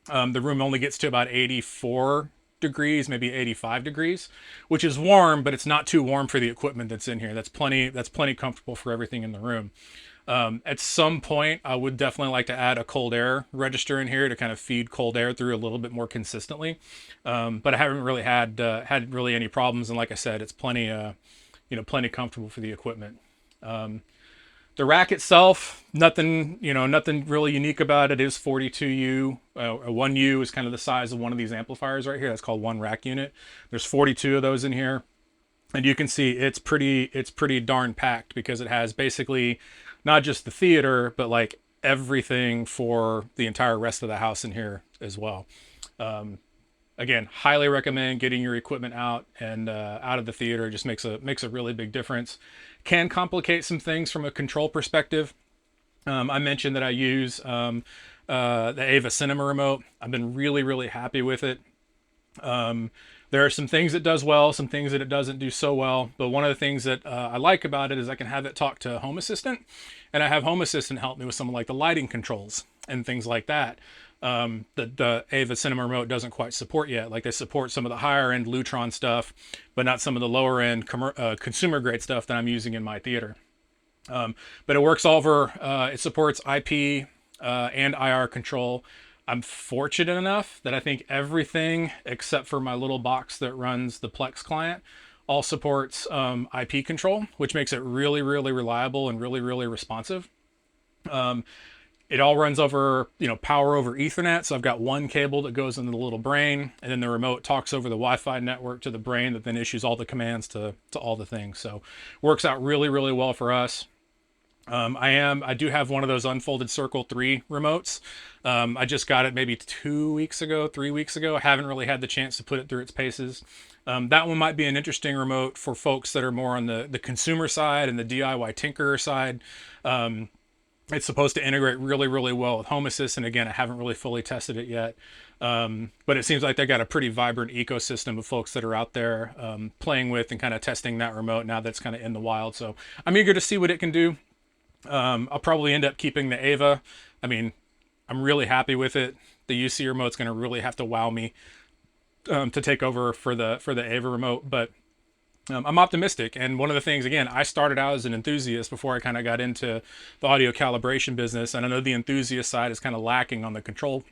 the room only gets to about 84 degrees, maybe 85 degrees, which is warm, but it's not too warm for the equipment that's in here. That's plenty comfortable for everything in the room. At some point, I would definitely like to add a cold air register in here to kind of feed cold air through a little bit more consistently. But I haven't really had really any problems. And like I said, it's plenty comfortable for the equipment. The rack itself, nothing really unique about it. It is 42U. 1U is kind of the size of one of these amplifiers right here. That's called 1 rack unit. There's 42 of those in here. And you can see it's pretty darn packed, because it has basically not just the theater, but like everything for the entire rest of the house in here as well. Again, highly recommend getting your equipment out and out of the theater. It just makes a really big difference. Can complicate some things from a control perspective. I mentioned that I use the Ava Cinema remote. I've been really happy with it. There are some things it does well, some things that it doesn't do so well. But one of the things that I like about it is I can have it talk to Home Assistant, and I have Home Assistant help me with some of like the lighting controls and things like that. The Ava Cinema remote doesn't quite support yet. Like, they support some of the higher end Lutron stuff, but not some of the lower end consumer grade stuff that I'm using in my theater. But it works over, it supports IP and IR control. I'm fortunate enough that I think everything except for my little box that runs the Plex client all supports IP control, which makes it really reliable and really responsive. It all runs over, power over Ethernet. So I've got one cable that goes into the little brain, and then the remote talks over the Wi-Fi network to the brain that then issues all the commands to all the things. So works out really well for us. I do have one of those unfolded Circle 3 remotes. I just got it maybe 3 weeks ago. I haven't really had the chance to put it through its paces. That one might be an interesting remote for folks that are more on the consumer side and the DIY tinkerer side. It's supposed to integrate really well with Home Assistant. Again, I haven't really fully tested it yet. But it seems like they got a pretty vibrant ecosystem of folks that are out there playing with and kind of testing that remote now that's kind of in the wild. So I'm eager to see what it can do. I'll probably end up keeping the Ava. I mean, I'm really happy with it. The UC remote's going to really have to wow me to take over for the Ava remote, but I'm optimistic. And one of the things, again, I started out as an enthusiast before I kind of got into the audio calibration business, and I know the enthusiast side is kind of lacking on the control,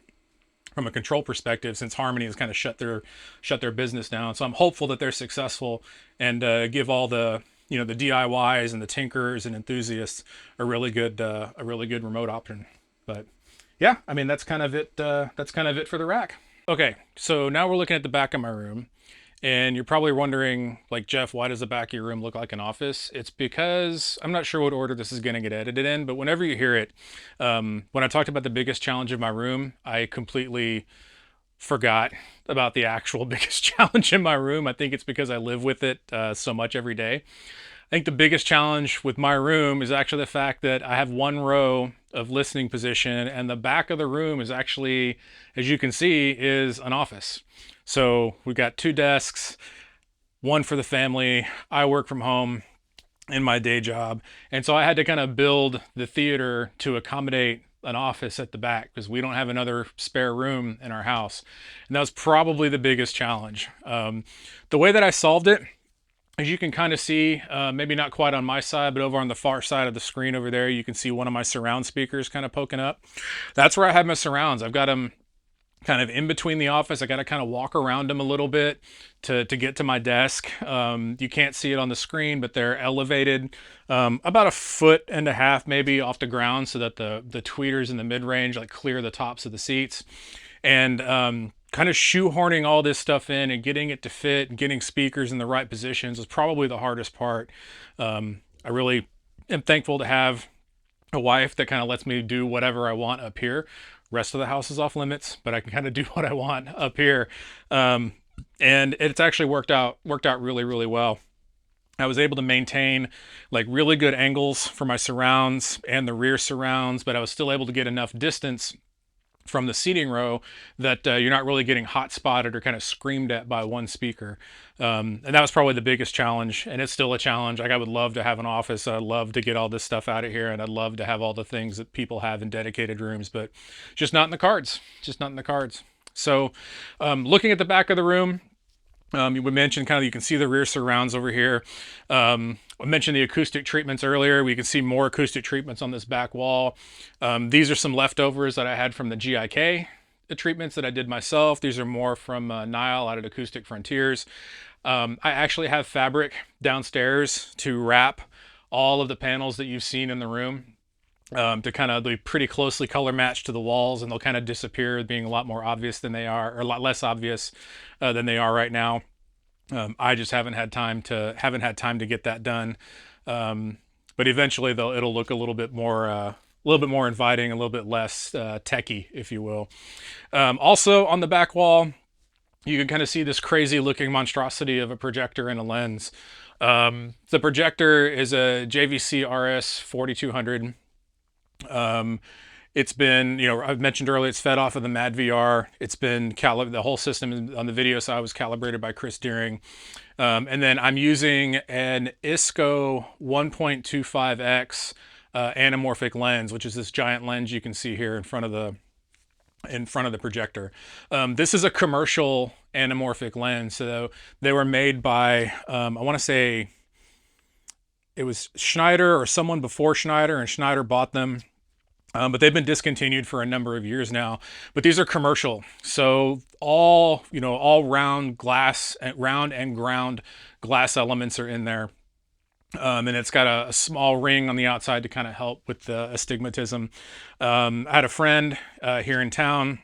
from a control perspective, since Harmony has kind of shut their business down. So I'm hopeful that they're successful and give all the the DIYs and the tinkerers and enthusiasts a really good remote option. But yeah, I mean, that's kind of it. That's kind of it for the rack. Okay, so now we're looking at the back of my room, And you're probably wondering, like, Jeff, why does the back of your room look like an office? It's because I'm not sure what order this is going to get edited in, but whenever you hear it, when I talked about the biggest challenge of my room, I completely forgot about the actual biggest challenge in my room. I think it's because I live with it so much every day. I think the biggest challenge with my room is actually the fact that I have one row of listening position, and the back of the room is actually, as you can see, is an office. So we've got 2 desks, one for the family. I work from home in my day job. And so I had to kind of build the theater to accommodate an office at the back because we don't have another spare room in our house. And that was probably the biggest challenge. The way that I solved it, as you can kind of see, maybe not quite on my side, but over on the far side of the screen over there, you can see one of my surround speakers kind of poking up. That's where I have my surrounds. I've got them kind of in between the office. I got to kind of walk around them a little bit to get to my desk. You can't see it on the screen, but they're elevated about 1.5 feet maybe off the ground so that the tweeters in the mid-range like clear the tops of the seats. And kind of shoehorning all this stuff in and getting it to fit and getting speakers in the right positions was probably the hardest part. I really am thankful to have a wife that kind of lets me do whatever I want up here. Rest of the house is off limits, but I can kind of do what I want up here. And it's actually worked out really, really well. I was able to maintain like really good angles for my surrounds and the rear surrounds, but I was still able to get enough distance from the seating row that you're not really getting hot spotted or kind of screamed at by one speaker. And that was probably the biggest challenge, and it's still a challenge. Like, I would love to have an office. I'd love to get all this stuff out of here, and I'd love to have all the things that people have in dedicated rooms, but just not in the cards. Just not in the cards. So looking at the back of the room, you would mention kind of, you can see the rear surrounds over here. I mentioned the acoustic treatments earlier. We can see more acoustic treatments on this back wall. These are some leftovers that I had from the GIK treatments that I did myself. These are more from Nile out at Acoustic Frontiers. I actually have fabric downstairs to wrap all of the panels that you've seen in the room to kind of be pretty closely color matched to the walls, and they'll kind of disappear, being a lot more obvious than they are, or a lot less obvious than they are right now. I just haven't had time to get that done. But eventually it'll look a little bit more inviting, a little bit less techy, if you will. Also on the back wall, you can kind of see this crazy looking monstrosity of a projector and a lens. The projector is a JVC RS 4200. It's been, I've mentioned earlier, it's fed off of the MadVR. It's been the whole system on the video side was calibrated by Chris Deering. And then I'm using an ISCO 1.25x anamorphic lens, which is this giant lens you can see here in front of the projector. This is a commercial anamorphic lens. So they were made by, I want to say it was Schneider or someone before Schneider, and Schneider bought them. But they've been discontinued for a number of years now. But these are commercial, so all round and ground glass elements are in there, and it's got a small ring on the outside to kind of help with the astigmatism. I had a friend here in town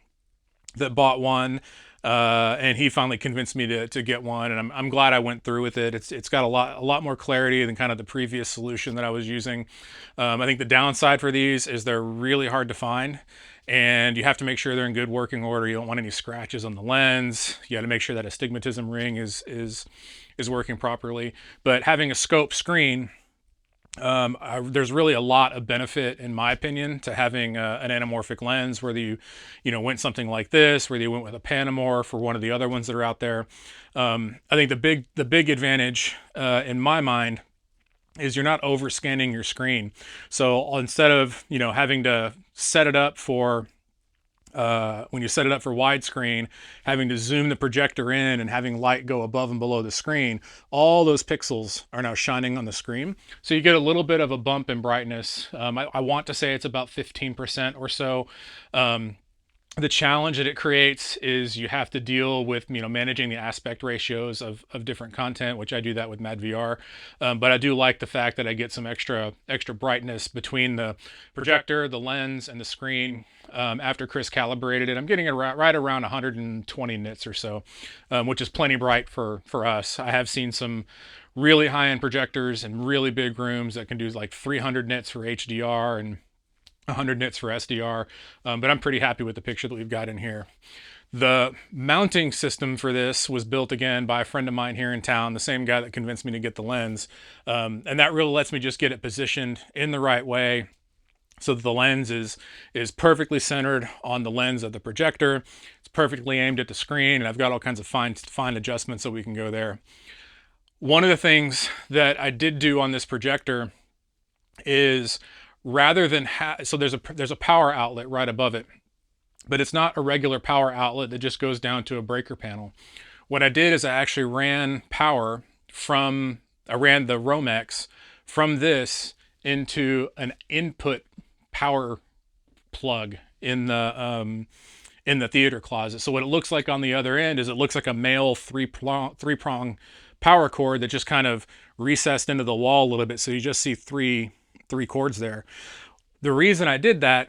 that bought one. And he finally convinced me to get one, and I'm glad I went through with it. It's got a lot more clarity than kind of the previous solution that I was using. I think the downside for these is they're really hard to find, and you have to make sure they're in good working order. You don't want any scratches on the lens. You got to make sure that astigmatism ring is working properly. But having a scope screen, there's really a lot of benefit, in my opinion, to having an anamorphic lens, whether you went something like this, whether you went with a Panamorph or one of the other ones that are out there. I think the big advantage in my mind is you're not over scanning your screen. So instead of having to set it up for when you set it up for widescreen, having to zoom the projector in and having light go above and below the screen, all those pixels are now shining on the screen. So you get a little bit of a bump in brightness. I want to say it's about 15% or so. The challenge that it creates is you have to deal with, managing the aspect ratios of different content, which I do that with MadVR. But I do like the fact that I get some extra brightness between the projector, the lens, and the screen. After Chris calibrated it, I'm getting it right around 120 nits or so, which is plenty bright for us. I have seen some really high-end projectors in really big rooms that can do like 300 nits for HDR and 100 nits for SDR, but I'm pretty happy with the picture that we've got in here. The mounting system for this was built again by a friend of mine here in town, the same guy that convinced me to get the lens, and that really lets me just get it positioned in the right way so that the lens is perfectly centered on the lens of the projector. It's perfectly aimed at the screen, and I've got all kinds of fine adjustments so we can go there. One of the things that I did do on this projector is, rather than so there's a power outlet right above it, but it's not a regular power outlet that just goes down to a breaker panel. What I did is I actually ran power I ran the Romex from this into an input power plug in the theater closet. So what it looks like on the other end is it looks like a male three-prong power cord that just kind of recessed into the wall a little bit. So you just see three cords there. The reason I did that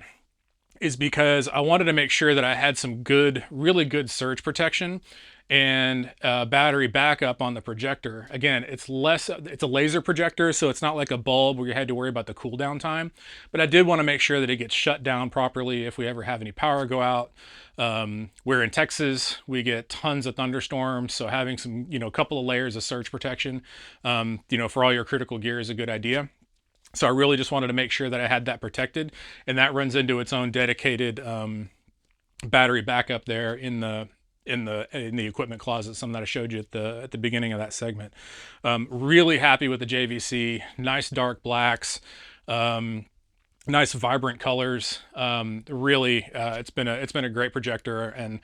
is because I wanted to make sure that I had some really good surge protection and battery backup on the projector. Again, it's a laser projector, so it's not like a bulb where you had to worry about the cool down time, but I did want to make sure that it gets shut down properly if we ever have any power go out. We're in Texas, we get tons of thunderstorms, so having some, a couple of layers of surge protection, for all your critical gear is a good idea. So I really just wanted to make sure that I had that protected, and that runs into its own dedicated battery backup there in the equipment closet, something that I showed you at the beginning of that segment. Really happy with the JVC. Nice dark blacks, nice vibrant colors. Really, it's been a great projector, and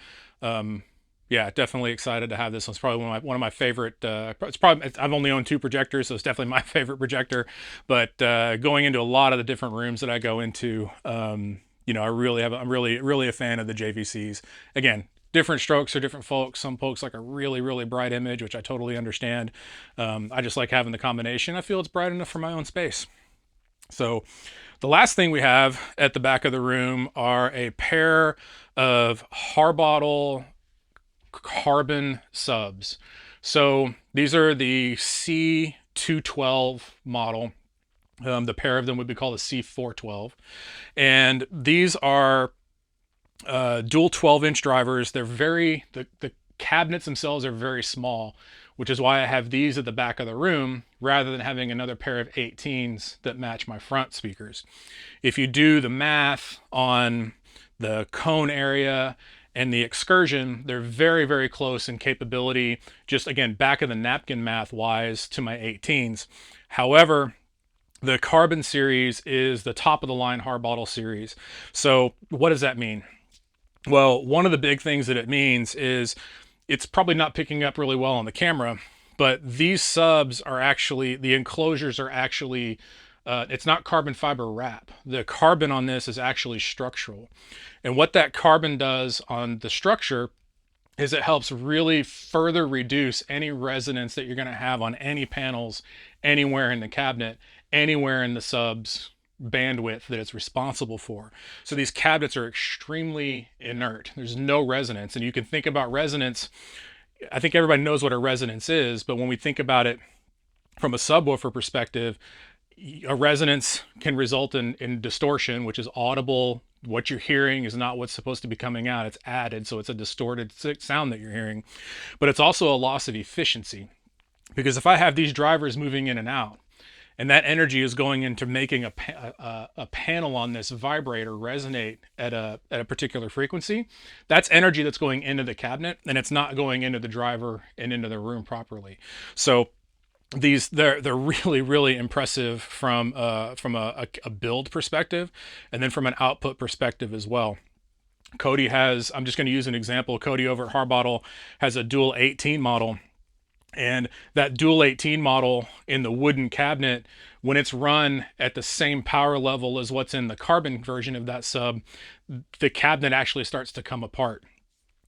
yeah, definitely excited to have this one. It's probably one of my favorite. I've only owned 2 projectors, so it's definitely my favorite projector. But going into a lot of the different rooms that I go into, I'm really a fan of the JVCs. Again, different strokes for different folks. Some folks like a really bright image, which I totally understand. I just like having the combination. I feel it's bright enough for my own space. So the last thing we have at the back of the room are a pair of Harbottle carbon subs. So these are the C212 model. The pair of them would be called a C412. And these are dual 12-inch drivers. They're the cabinets themselves are very small, which is why I have these at the back of the room rather than having another pair of 18s that match my front speakers. If you do the math on the cone area and the excursion, they're very close in capability, just again, back of the napkin math wise, to my 18s. However, the carbon series is the top of the line Harbottle series. So what does that mean? Well, one of the big things that it means is it's probably not picking up really well on the camera, but these subs are actually, the enclosures are actually, it's not carbon fiber wrap. The carbon on this is actually structural. And what that carbon does on the structure is it helps really further reduce any resonance that you're going to have on any panels, anywhere in the cabinet, anywhere in the subs bandwidth that it's responsible for. So these cabinets are extremely inert. There's no resonance. And you can think about resonance. I think everybody knows what a resonance is, but when we think about it from a subwoofer perspective, a resonance can result in distortion, which is audible. What you're hearing is not what's supposed to be coming out. It's added, so it's a distorted sound that you're hearing. But it's also a loss of efficiency, because if I have these drivers moving in and out, and that energy is going into making a panel on this vibrator resonate at a particular frequency, that's energy that's going into the cabinet, and it's not going into the driver and into the room properly. So they're really impressive from a build perspective, and then from an output perspective as well. Cody has, I'm just going to use an example. Cody over at Harbottle has a dual 18 model, And that dual 18 model in the wooden cabinet, when it's run at the same power level as what's in the carbon version of that sub, the cabinet actually starts to come apart.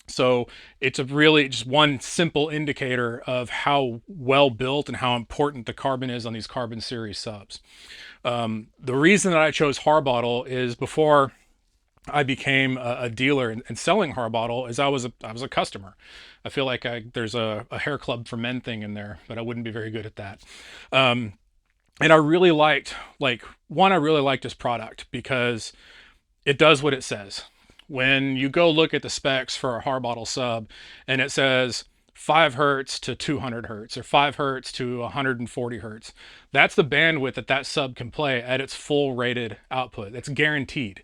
So it's a really just one simple indicator of how well built and how important the carbon is on these carbon series subs. The reason that I chose Harbottle is before I became a dealer and selling Harbottle is I was a customer. I feel like there's a hair club for men thing in there, but I wouldn't be very good at that. And I really liked, I really liked this product because it does what it says. When you go look at the specs for a Harbottle sub and it says 5 hertz to 200 hertz or 5 hertz to 140 hertz, that's the bandwidth that that sub can play at its full rated output. That's guaranteed.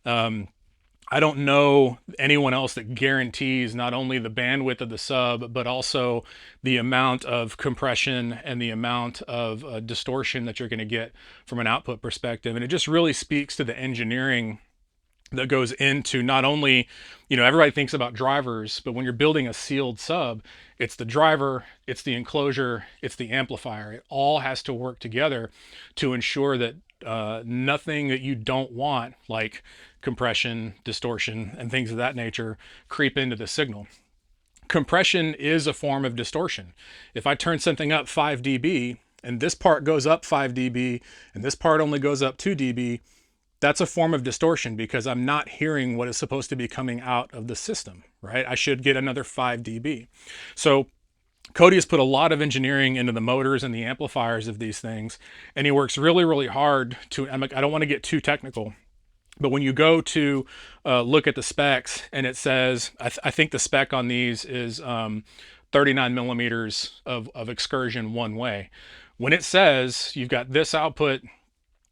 I don't know anyone else that guarantees not only the bandwidth of the sub, but also the amount of compression and the amount of distortion that you're going to get from an output perspective. And it just really speaks to the engineering that goes into not only, everybody thinks about drivers, but when you're building a sealed sub, it's the driver, it's the enclosure, it's the amplifier. It all has to work together to ensure that nothing that you don't want, like compression, distortion, and things of that nature, creep into the signal. Compression is a form of distortion. If I turn something up 5 dB and this part goes up 5 dB and this part only goes up 2 dB, that's a form of distortion because I'm not hearing what is supposed to be coming out of the system, right? I should get another 5 dB. So Cody has put a lot of engineering into the motors and the amplifiers of these things, and he works really, really hard to, I don't want to get too technical, but when you go to look at the specs and it says, I think the spec on these is 39 millimeters of excursion one way. When it says you've got this output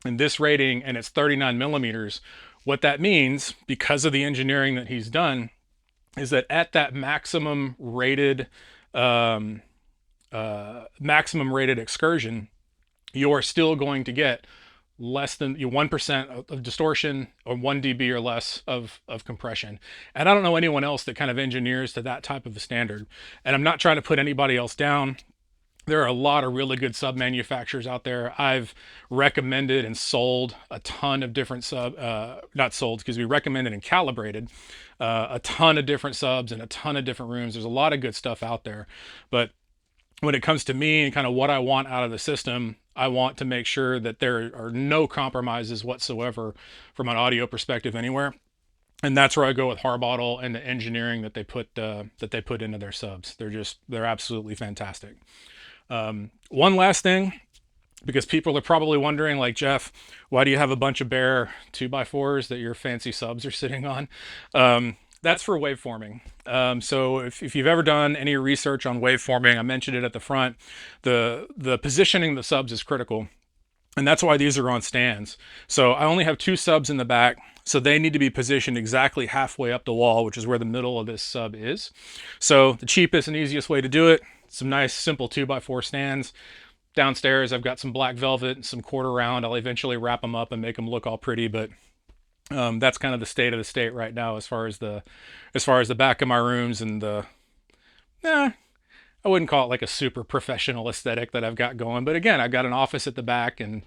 and this rating and it's 39 millimeters, what that means, because of the engineering that he's done, is that at that maximum rated excursion, you're still going to get less than 1% of distortion or 1 dB or less of compression. And I don't know anyone else that kind of engineers to that type of a standard. And I'm not trying to put anybody else down. There are a lot of really good sub manufacturers out there. I've recommended and sold a ton of different recommended and calibrated a ton of different subs and a ton of different rooms. There's a lot of good stuff out there. But when it comes to me and kind of what I want out of the system, I want to make sure that there are no compromises whatsoever from an audio perspective anywhere. And that's where I go with Harbottle and the engineering that they put into their subs. They're absolutely fantastic. One last thing, because people are probably wondering, like, Jeff, why do you have a bunch of bare 2x4s that your fancy subs are sitting on? That's for waveforming. So if you've ever done any research on waveforming, I mentioned it at the front, the positioning of the subs is critical. And that's why these are on stands. So I only have 2 subs in the back, so they need to be positioned exactly halfway up the wall, which is where the middle of this sub is. So the cheapest and easiest way to do it, some nice simple 2x4 stands. Downstairs I've got some black velvet and some quarter round. I'll eventually wrap them up and make them look all pretty, but that's kind of the state of the state right now as far as the back of my rooms and I wouldn't call it like a super professional aesthetic that I've got going, but again, I've got an office at the back and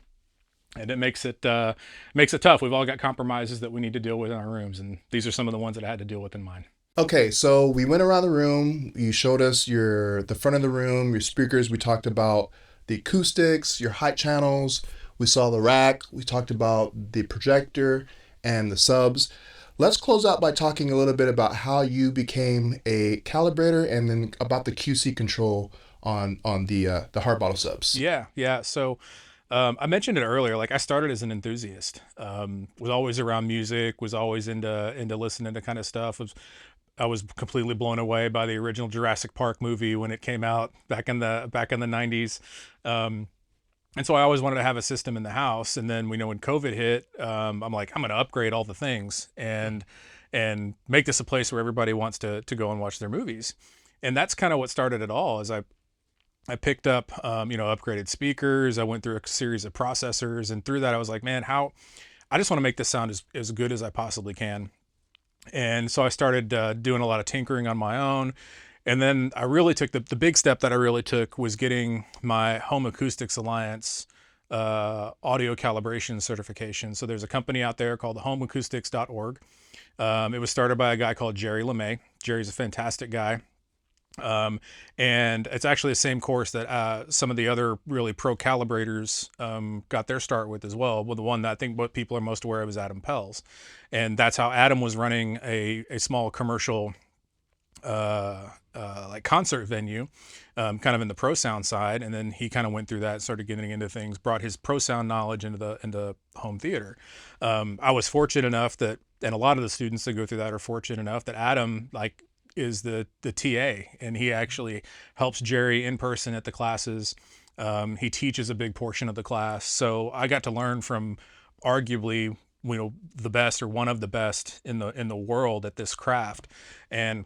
it makes it tough. We've all got compromises that we need to deal with in our rooms, and these are some of the ones that I had to deal with in mine. Okay, so we went around the room. You showed us the front of the room, your speakers. We talked about the acoustics, your height channels. We saw the rack. We talked about the projector and the subs. Let's close out by talking a little bit about how you became a calibrator and then about the QC control on the Harbottle subs. Yeah. So I mentioned it earlier. Like, I started as an enthusiast. Was always around music. Was always into listening to kind of stuff. I was completely blown away by the original Jurassic Park movie when it came out back in the 90s. And so I always wanted to have a system in the house. And then when COVID hit, I'm like, I'm going to upgrade all the things and make this a place where everybody wants to go and watch their movies. And that's kind of what started it all. Is I picked up, upgraded speakers. I went through a series of processors, and through that I was like, man, I just want to make this sound as good as I possibly can. And so I started doing a lot of tinkering on my own. And then I really took the big step that I really took was getting my Home Acoustics Alliance audio calibration certification. So there's a company out there called homeacoustics.org. It was started by a guy called Jerry LeMay. Jerry's a fantastic guy. And it's actually the same course that some of the other really pro calibrators got their start with as well. Well, the one that I think what people are most aware of is Adam Pels. And that's how Adam was running a small commercial like concert venue, kind of in the pro sound side, and then he kind of went through that, started getting into things, brought his pro sound knowledge into home theater. I was fortunate enough that, and a lot of the students that go through that are fortunate enough that Adam is the TA, and he actually helps Jerry in person at the classes. He teaches a big portion of the class, so I got to learn from arguably the best or one of the best in the world at this craft, and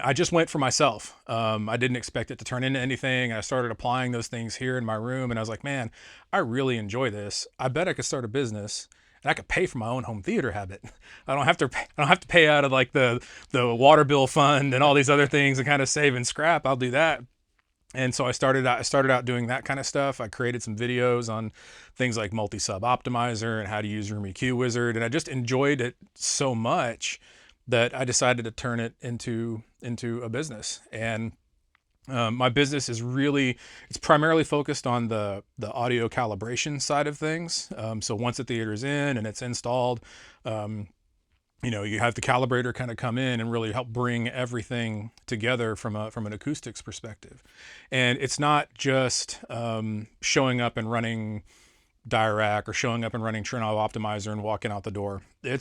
I just went for myself. I didn't expect it to turn into anything. I started applying those things here in my room, and I was like, man, I really enjoy this. I bet I could start a business, and I could pay for my own home theater habit. I don't have to pay out of like the water bill fund and all these other things and kind of save and scrap. I'll do that. And so I started out doing that kind of stuff. I created some videos on things like multi-sub optimizer and how to use Room EQ Wizard, and I just enjoyed it so much that I decided to turn it into a business. And my business is it's primarily focused on the audio calibration side of things. So once the theater's in and it's installed, you have the calibrator kind of come in and really help bring everything together from an acoustics perspective. And it's not just showing up and running Dirac or showing up and running Trinnov optimizer and walking out the door. It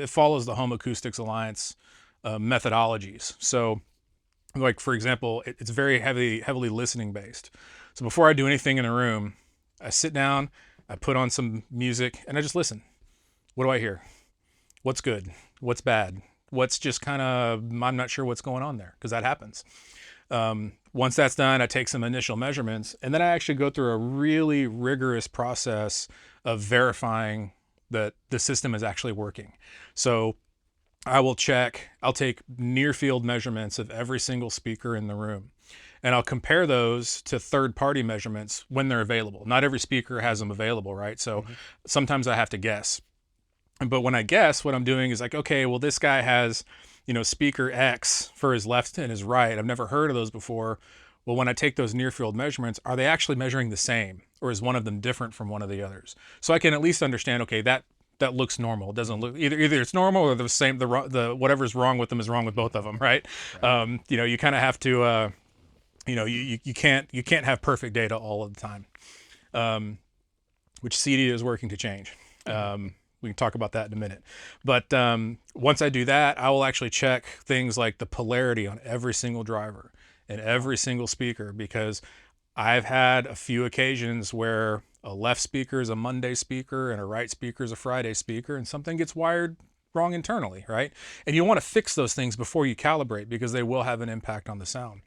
follows the Home Acoustics Alliance methodologies. So like, for example, it's very heavily listening based. So before I do anything in a room, I sit down, I put on some music, and I just listen. What do I hear? What's good? What's bad? What's just kind of, I'm not sure what's going on there, because that happens. Once that's done, I take some initial measurements, and then I actually go through a really rigorous process of verifying that the system is actually working. So I'll take near field measurements of every single speaker in the room, and I'll compare those to third-party measurements when they're available. Not every speaker has them available, right? So sometimes I have to guess. But when I guess, what I'm doing is like, okay, well, this guy has, speaker X for his left and his right. I've never heard of those before. Well, when I take those near field measurements, are they actually measuring the same, or is one of them different from one of the others? So I can at least understand, okay, that looks normal. It doesn't look either it's normal or the same. The whatever's wrong with them is wrong with both of them, right? You kind of have to, you can't have perfect data all of the time, which CD is working to change. We can talk about that in a minute. But once I do that, I will actually check things like the polarity on every single driver and every single speaker, because I've had a few occasions where a left speaker is a Monday speaker and a right speaker is a Friday speaker, and something gets wired wrong internally, right? And you want to fix those things before you calibrate, because they will have an impact on the sound.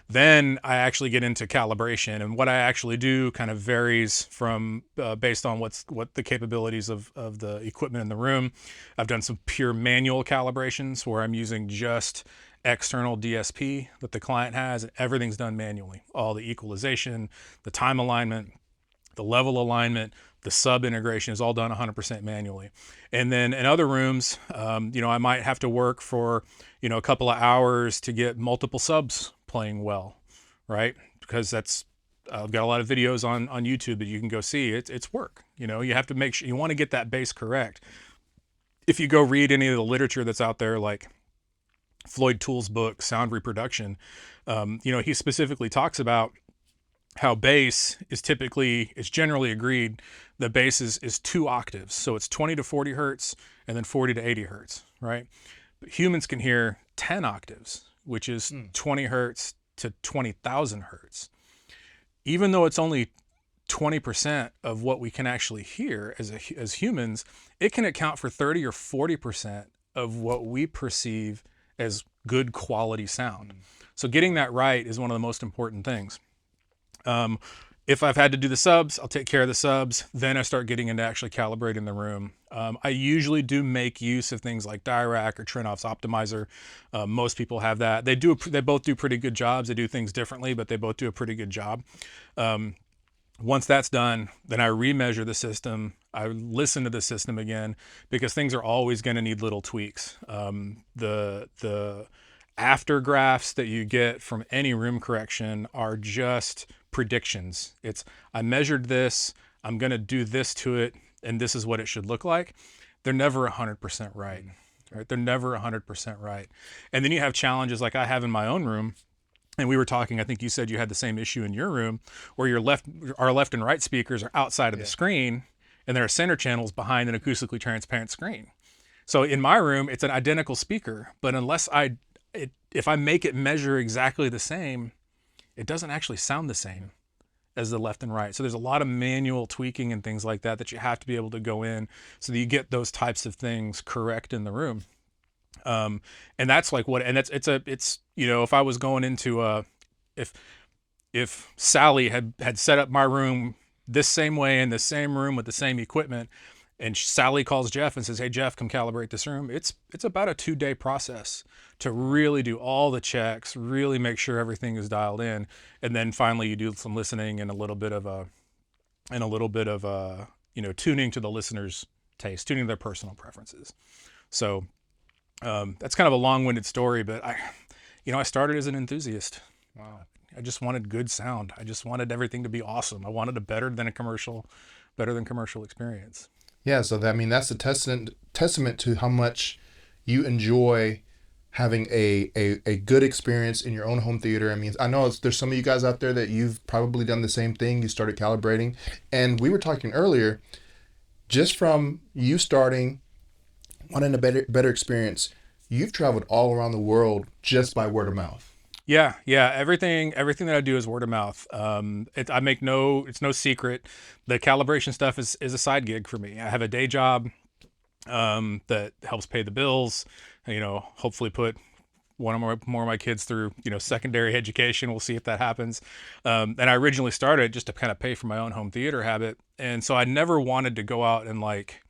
Then I actually get into calibration, and what I actually do kind of varies from based on what the capabilities of the equipment in the room. I've done some pure manual calibrations where I'm using just external DSP that the client has, and everything's done manually. All the equalization, the time alignment, the level alignment, the sub integration is all done 100% manually. And then in other rooms, I might have to work for, a couple of hours to get multiple subs playing well, right? Because I've got a lot of videos on YouTube that you can go see. It's work. You have to make sure, you want to get that bass correct. If you go read any of the literature that's out there, like Floyd Toole's book, Sound Reproduction, he specifically talks about how bass is it's generally agreed that bass is 2 octaves. So it's 20 to 40 hertz and then 40 to 80 hertz, right? But humans can hear 10 octaves, which is 20 hertz to 20,000 hertz. Even though it's only 20% of what we can actually hear as humans, it can account for 30 or 40% of what we perceive as good quality sound. So getting that right is one of the most important things. If I've had to do the subs, I'll take care of the subs. Then I start getting into actually calibrating the room. I usually do make use of things like Dirac or Trinnov's optimizer. Most people have that. They both do pretty good jobs. They do things differently, but they both do a pretty good job. Once that's done, then I remeasure the system. I listen to the system again, because things are always going to need little tweaks. The after graphs that you get from any room correction are just predictions. It's, I measured this, I'm going to do this to it, and this is what it should look like. They're never 100% right. They're never 100% right. And then you have challenges like I have in my own room. And we were talking, I think you said you had the same issue in your room, where our left and right speakers are outside of the screen, and there are center channels behind an acoustically transparent screen. So in my room, it's an identical speaker, but unless if I make it measure exactly the same, it doesn't actually sound the same as the left and right. So there's a lot of manual tweaking and things like that you have to be able to go in so that you get those types of things correct in the room. And that's like what, and it's, you know, if I was going into if Sally had set up my room this same way in the same room with the same equipment, and Sally calls Jeff and says, hey, Jeff, come calibrate this room. It's about a 2-day process to really do all the checks, really make sure everything is dialed in. And then finally you do some listening and a little bit of you know, tuning to the listener's taste, tuning their personal preferences. So that's kind of a long-winded story, but I started as an enthusiast. Wow. I just wanted good sound. I just wanted everything to be awesome. I wanted a better than commercial experience. Yeah, so that, I mean, that's a testament to how much you enjoy having a good experience in your own home theater. I mean, I know there's some of you guys out there that you've probably done the same thing. You started calibrating, and we were talking earlier, just from you starting, wanting a better experience, you've traveled all around the world just by word of mouth. Yeah. Everything that I do is word of mouth. It's no secret. The calibration stuff is a side gig for me. I have a day job that helps pay the bills. You know, hopefully put more of my kids through, you know, secondary education. We'll see if that happens. And I originally started just to kind of pay for my own home theater habit, and so I never wanted to go out and like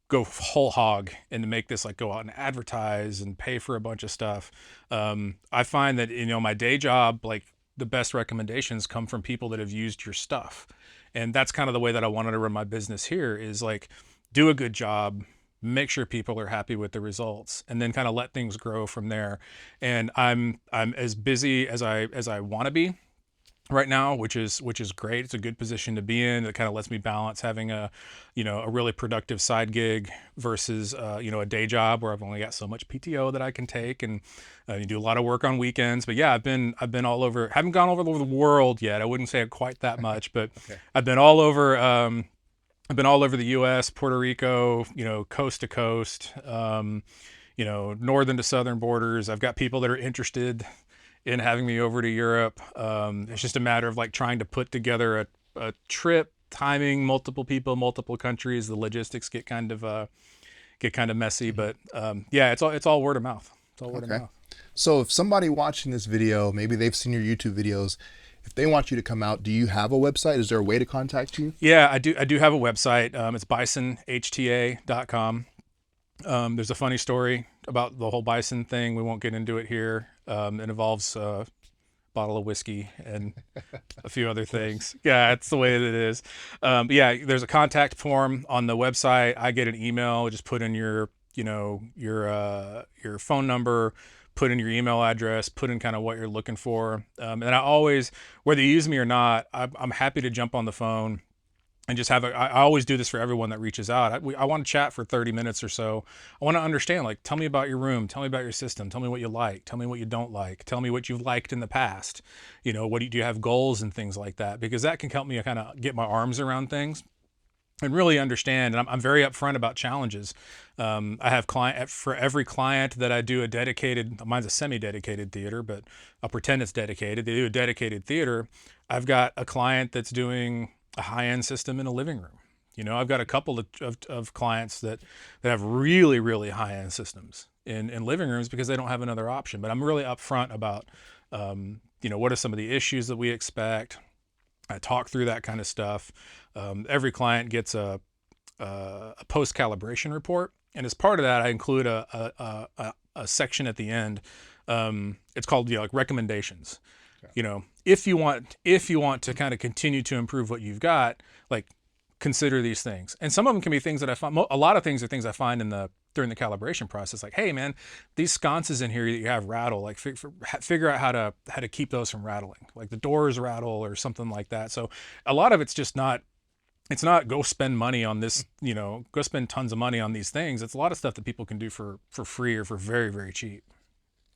go whole hog and to make this like go out and advertise and pay for a bunch of stuff. I find that, you know, my day job, like the best recommendations come from people that have used your stuff. And that's kind of the way that I wanted to run my business here, is like do a good job, make sure people are happy with the results, and then kind of let things grow from there. And I'm as busy as I want to be right now, which is great. It's a good position to be in. It kind of lets me balance having a really productive side gig versus a day job where I've only got so much PTO that I can take, and you do a lot of work on weekends. But yeah, I've been all over. Haven't gone all over the world yet. I wouldn't say quite that much, but okay. I've been all over. I've been all over the U.S., Puerto Rico, you know, coast to coast, you know, northern to southern borders. I've got people that are interested in having me over to Europe. It's just a matter of like trying to put together a trip, timing, multiple people, multiple countries. The logistics get kind of messy, but yeah, it's all word of mouth. It's all word of mouth. So if somebody watching this video, maybe they've seen your YouTube videos, if they want you to come out, do you have a website? Is there a way to contact you? Yeah, I do have a website. It's bisonhta.com. There's a funny story about the whole bison thing. We won't get into it here. It involves a bottle of whiskey and a few other things. Yeah, it's the way that it is. But yeah, there's a contact form on the website. I get an email. Just put in your phone number, put in your email address, put in kind of what you're looking for. And I always, whether you use me or not, I'm happy to jump on the phone and just I always do this for everyone that reaches out. I want to chat for 30 minutes or so. I want to understand, like, tell me about your room, tell me about your system, tell me what you like, tell me what you don't like, tell me what you've liked in the past. You know, do you have goals and things like that? Because that can help me kind of get my arms around things and really understand. And I'm very upfront about challenges. I have for every client that I do a dedicated, mine's a semi-dedicated theater, but I'll pretend it's dedicated. They do a dedicated theater. I've got a client that's doing a high-end system in a living room. You know, I've got a couple of clients that have really, really high-end systems in living rooms because they don't have another option. But I'm really upfront about, what are some of the issues that we expect, I talk through that kind of stuff. Every client gets a post calibration report, and as part of that, I include a section at the end. It's called, you know, like recommendations. Okay. You know, if you want to kind of continue to improve what you've got, like, consider these things. And some of them can be things that I find. A lot of things are things I find during the calibration process. Like, hey man, these sconces in here that you have rattle. Like, figure out how to keep those from rattling. Like the doors rattle or something like that. So a lot of it's just not. It's not go spend money on this. You know, go spend tons of money on these things. It's a lot of stuff that people can do for free or for very, very cheap.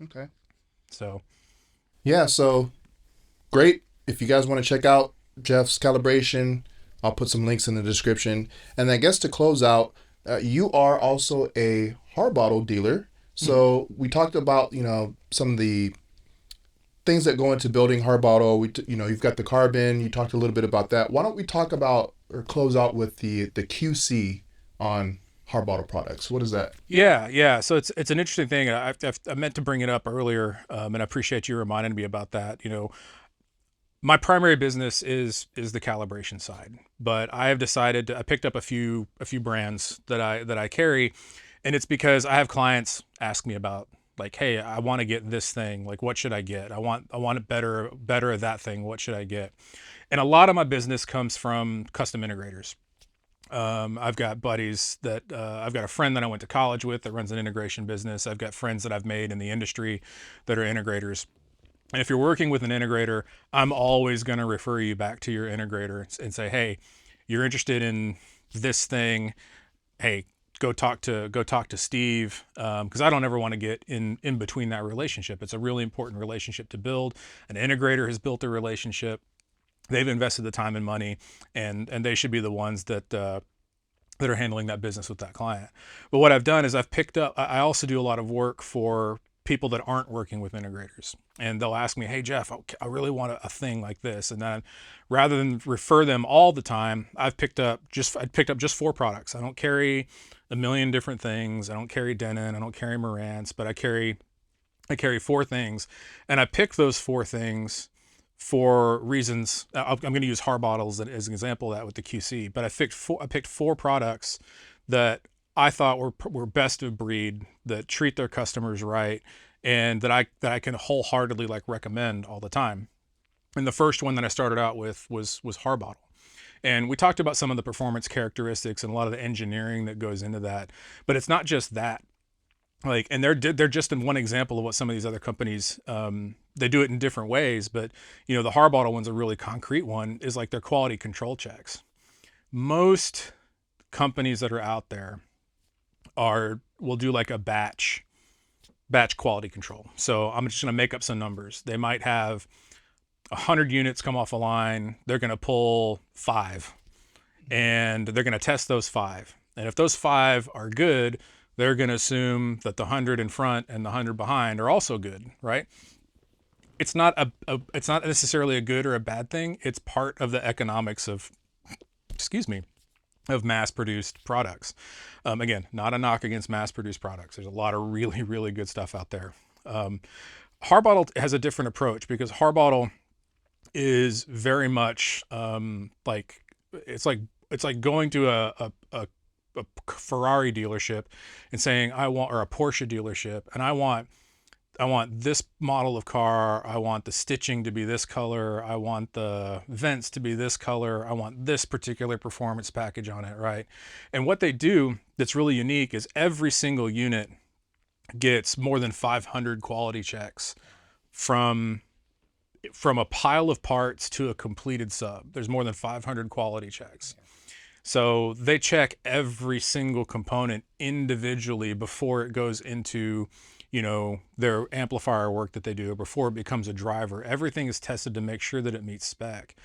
Okay. So Yeah. So great. If you guys want to check out Jeff's calibration, I'll put some links in the description. And I guess to close out, you are also a Harbottle dealer. So we talked about, you know, some of the things that go into building Harbottle. You know, you've got the carbon. You talked a little bit about that. Why don't we talk about or close out with the QC on Harbottle products? What is that? yeah. So it's an interesting thing. I meant to bring it up earlier, and I appreciate you reminding me about that. You know, my primary business is the calibration side, but I have decided I picked up a few brands that I carry, and it's because I have clients ask me about, like, hey, I want to get this thing, like, what should I get? I want it better at that thing. What should I get? And a lot of my business comes from custom integrators. I've got buddies that I've got a friend that I went to college with that runs an integration business. I've got friends that I've made in the industry that are integrators. And if you're working with an integrator, I'm always going to refer you back to your integrator and say, hey, you're interested in this thing. Hey, go talk to Steve, because I don't ever want to get in between that relationship. It's a really important relationship to build. An integrator has built a relationship. They've invested the time and money, and they should be the ones that are handling that business with that client. But what I've done is I've picked up. I also do a lot of work for people that aren't working with integrators, and they'll ask me, hey Jeff, I really want a thing like this, and then rather than refer them all the time, I picked up just 4 products. I don't carry a million different things. I don't carry Denon, I don't carry Marantz, but I carry 4 things, and I pick those 4 things for reasons. I'm going to use Harbottles as an example of that with the QC, but I picked 4 products that I thought were best of breed, that treat their customers right, and that I can wholeheartedly like recommend all the time. And the first one that I started out with was Harbottle. And we talked about some of the performance characteristics and a lot of the engineering that goes into that. But it's not just that. Like, and they're just in one example of what some of these other companies, they do it in different ways. But, you know, the Harbottle one's a really concrete one, is like their quality control checks. Most companies that are out there will do like a batch quality control. So I'm just going to make up some numbers. They might have 100 units come off a line. They're going to pull 5, and they're going to test those 5. And if those 5 are good, they're going to assume that the 100 in front and the 100 behind are also good, right? It's not it's not necessarily a good or a bad thing. It's part of the economics of, of mass-produced products. Again, not a knock against mass-produced products. There's a lot of really, really good stuff out there. Harbottle has a different approach, because Harbottle is very much like going to a Ferrari dealership and saying, or a Porsche dealership, and I want this model of car. I want the stitching to be this color. I want the vents to be this color. I want this particular performance package on it, right? And what they do that's really unique is every single unit gets more than 500 quality checks from a pile of parts to a completed sub. There's more than 500 quality checks. So they check every single component individually before it goes into, you know, their amplifier work that they do, before it becomes a driver. Everything is tested to make sure that it meets spec.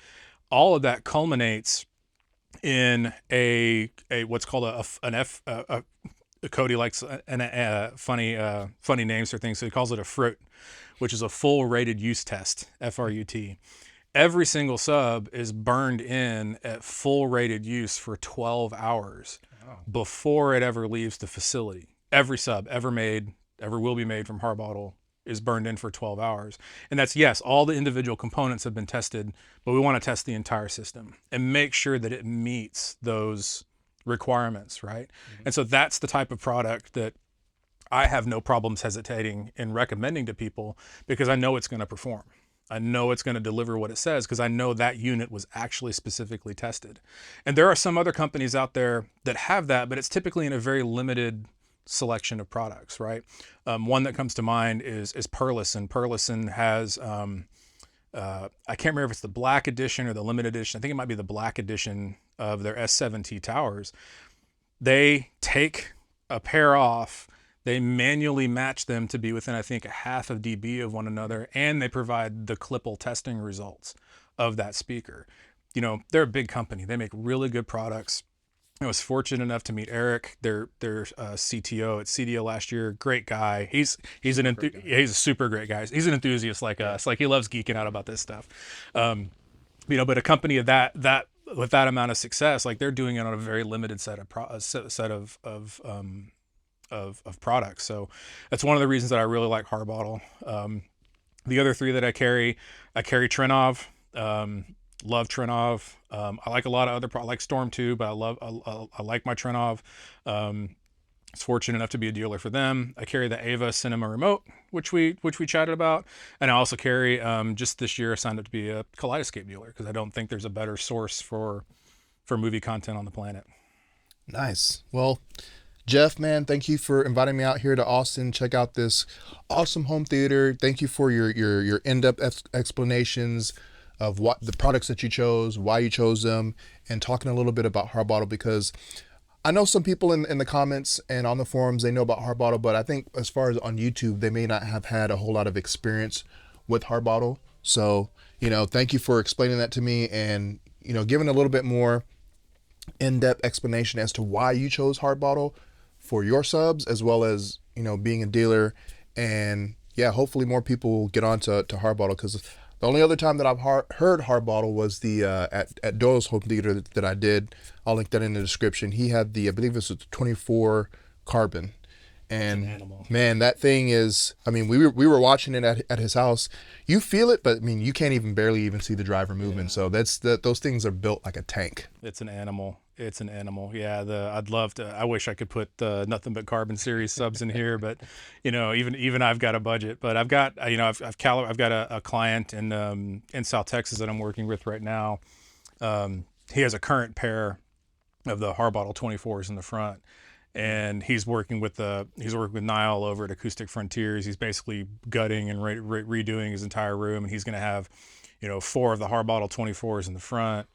All of that culminates in a what's called Cody likes funny names for things, so he calls it a FRUT, which is a full rated use test, FRUT. Every single sub is burned in at full rated use for 12 hours before it ever leaves the facility. Every sub ever will be made from Harbottle is burned in for 12 hours. And that's, yes, all the individual components have been tested, but we want to test the entire system and make sure that it meets those requirements, right? And so that's the type of product that I have no problems hesitating in recommending to people, because I know it's going to perform. I know it's going to deliver what it says, because I know that unit was actually specifically tested. And there are some other companies out there that have that, but it's typically in a very limited selection of products, right? One that comes to mind is Perlison. Perlison has, I can't remember if it's the black edition or the limited edition. I think it might be the black edition of their S7T towers. They take a pair off, they manually match them to be within, I think, a half of dB of one another, and they provide the Klippel testing results of that speaker. You know, they're a big company. They make really good products. I was fortunate enough to meet Eric, their CTO at CDO last year. Great guy. He's a super great guy. He's an enthusiast like us. Like, he loves geeking out about this stuff. You know, but a company of that with that amount of success, like, they're doing it on a very limited set of products. So that's one of the reasons that I really like Harbottle. The other three that I carry Trinnov. Love Trinnov. I like a lot of other products, like Storm too, but I like my Trinnov. I was fortunate enough to be a dealer for them. I carry the Ava Cinema Remote, which we chatted about, and I also carry, just this year I signed up to be a Kaleidescape dealer, because I don't think there's a better source for movie content on the planet. Nice. Well, Jeff, man, thank you for inviting me out here to Austin. Check out this awesome home theater. Thank you for your in-depth explanations of what the products that you chose, why you chose them, and talking a little bit about Harbottle, because I know some people in the comments and on the forums, they know about Harbottle, but I think as far as on YouTube, they may not have had a whole lot of experience with Harbottle. So, you know, thank you for explaining that to me, and, you know, giving a little bit more in-depth explanation as to why you chose Harbottle for your subs, as well as, you know, being a dealer. And yeah, hopefully more people will get on to Harbottle, because the only other time that I've heard Harbottle was the at Doyle's home theater that I did. I'll link that in the description. He had the, I believe it's a 24 carbon, and man, that thing is, I mean, we were watching it at his house. You feel it, but I mean, you can't barely even see the driver moving. Yeah. So those things are built like a tank. It's an animal. It's an animal. Yeah. I'd love to, I wish I could put the Nothing But Carbon series subs in here, but, you know, even I've got a budget. But I've got, you know, I've got a client in South Texas that I'm working with right now. He has a current pair of the Harbottle 24s in the front, and he's working with Niall over at Acoustic Frontiers. He's basically gutting and redoing his entire room, and he's going to have, you know, 4 of the Harbottle 24s in the front,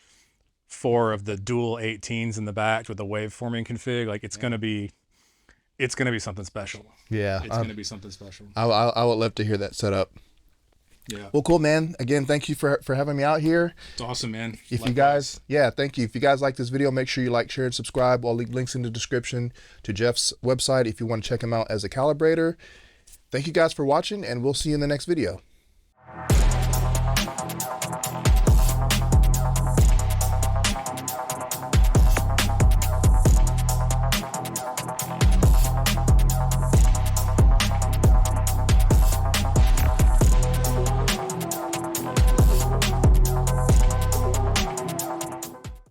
4 of the dual 18s in the back with the waveforming config. Like, it's gonna be something special. Yeah, it's gonna be something special. I would love to hear that setup. Yeah. Well, cool, man. Again, thank you for having me out here. It's awesome, man. If you guys, yeah, thank you. If you guys like this video, make sure you like, share, and subscribe. I'll leave links in the description to Jeff's website if you want to check him out as a calibrator. Thank you guys for watching, and we'll see you in the next video.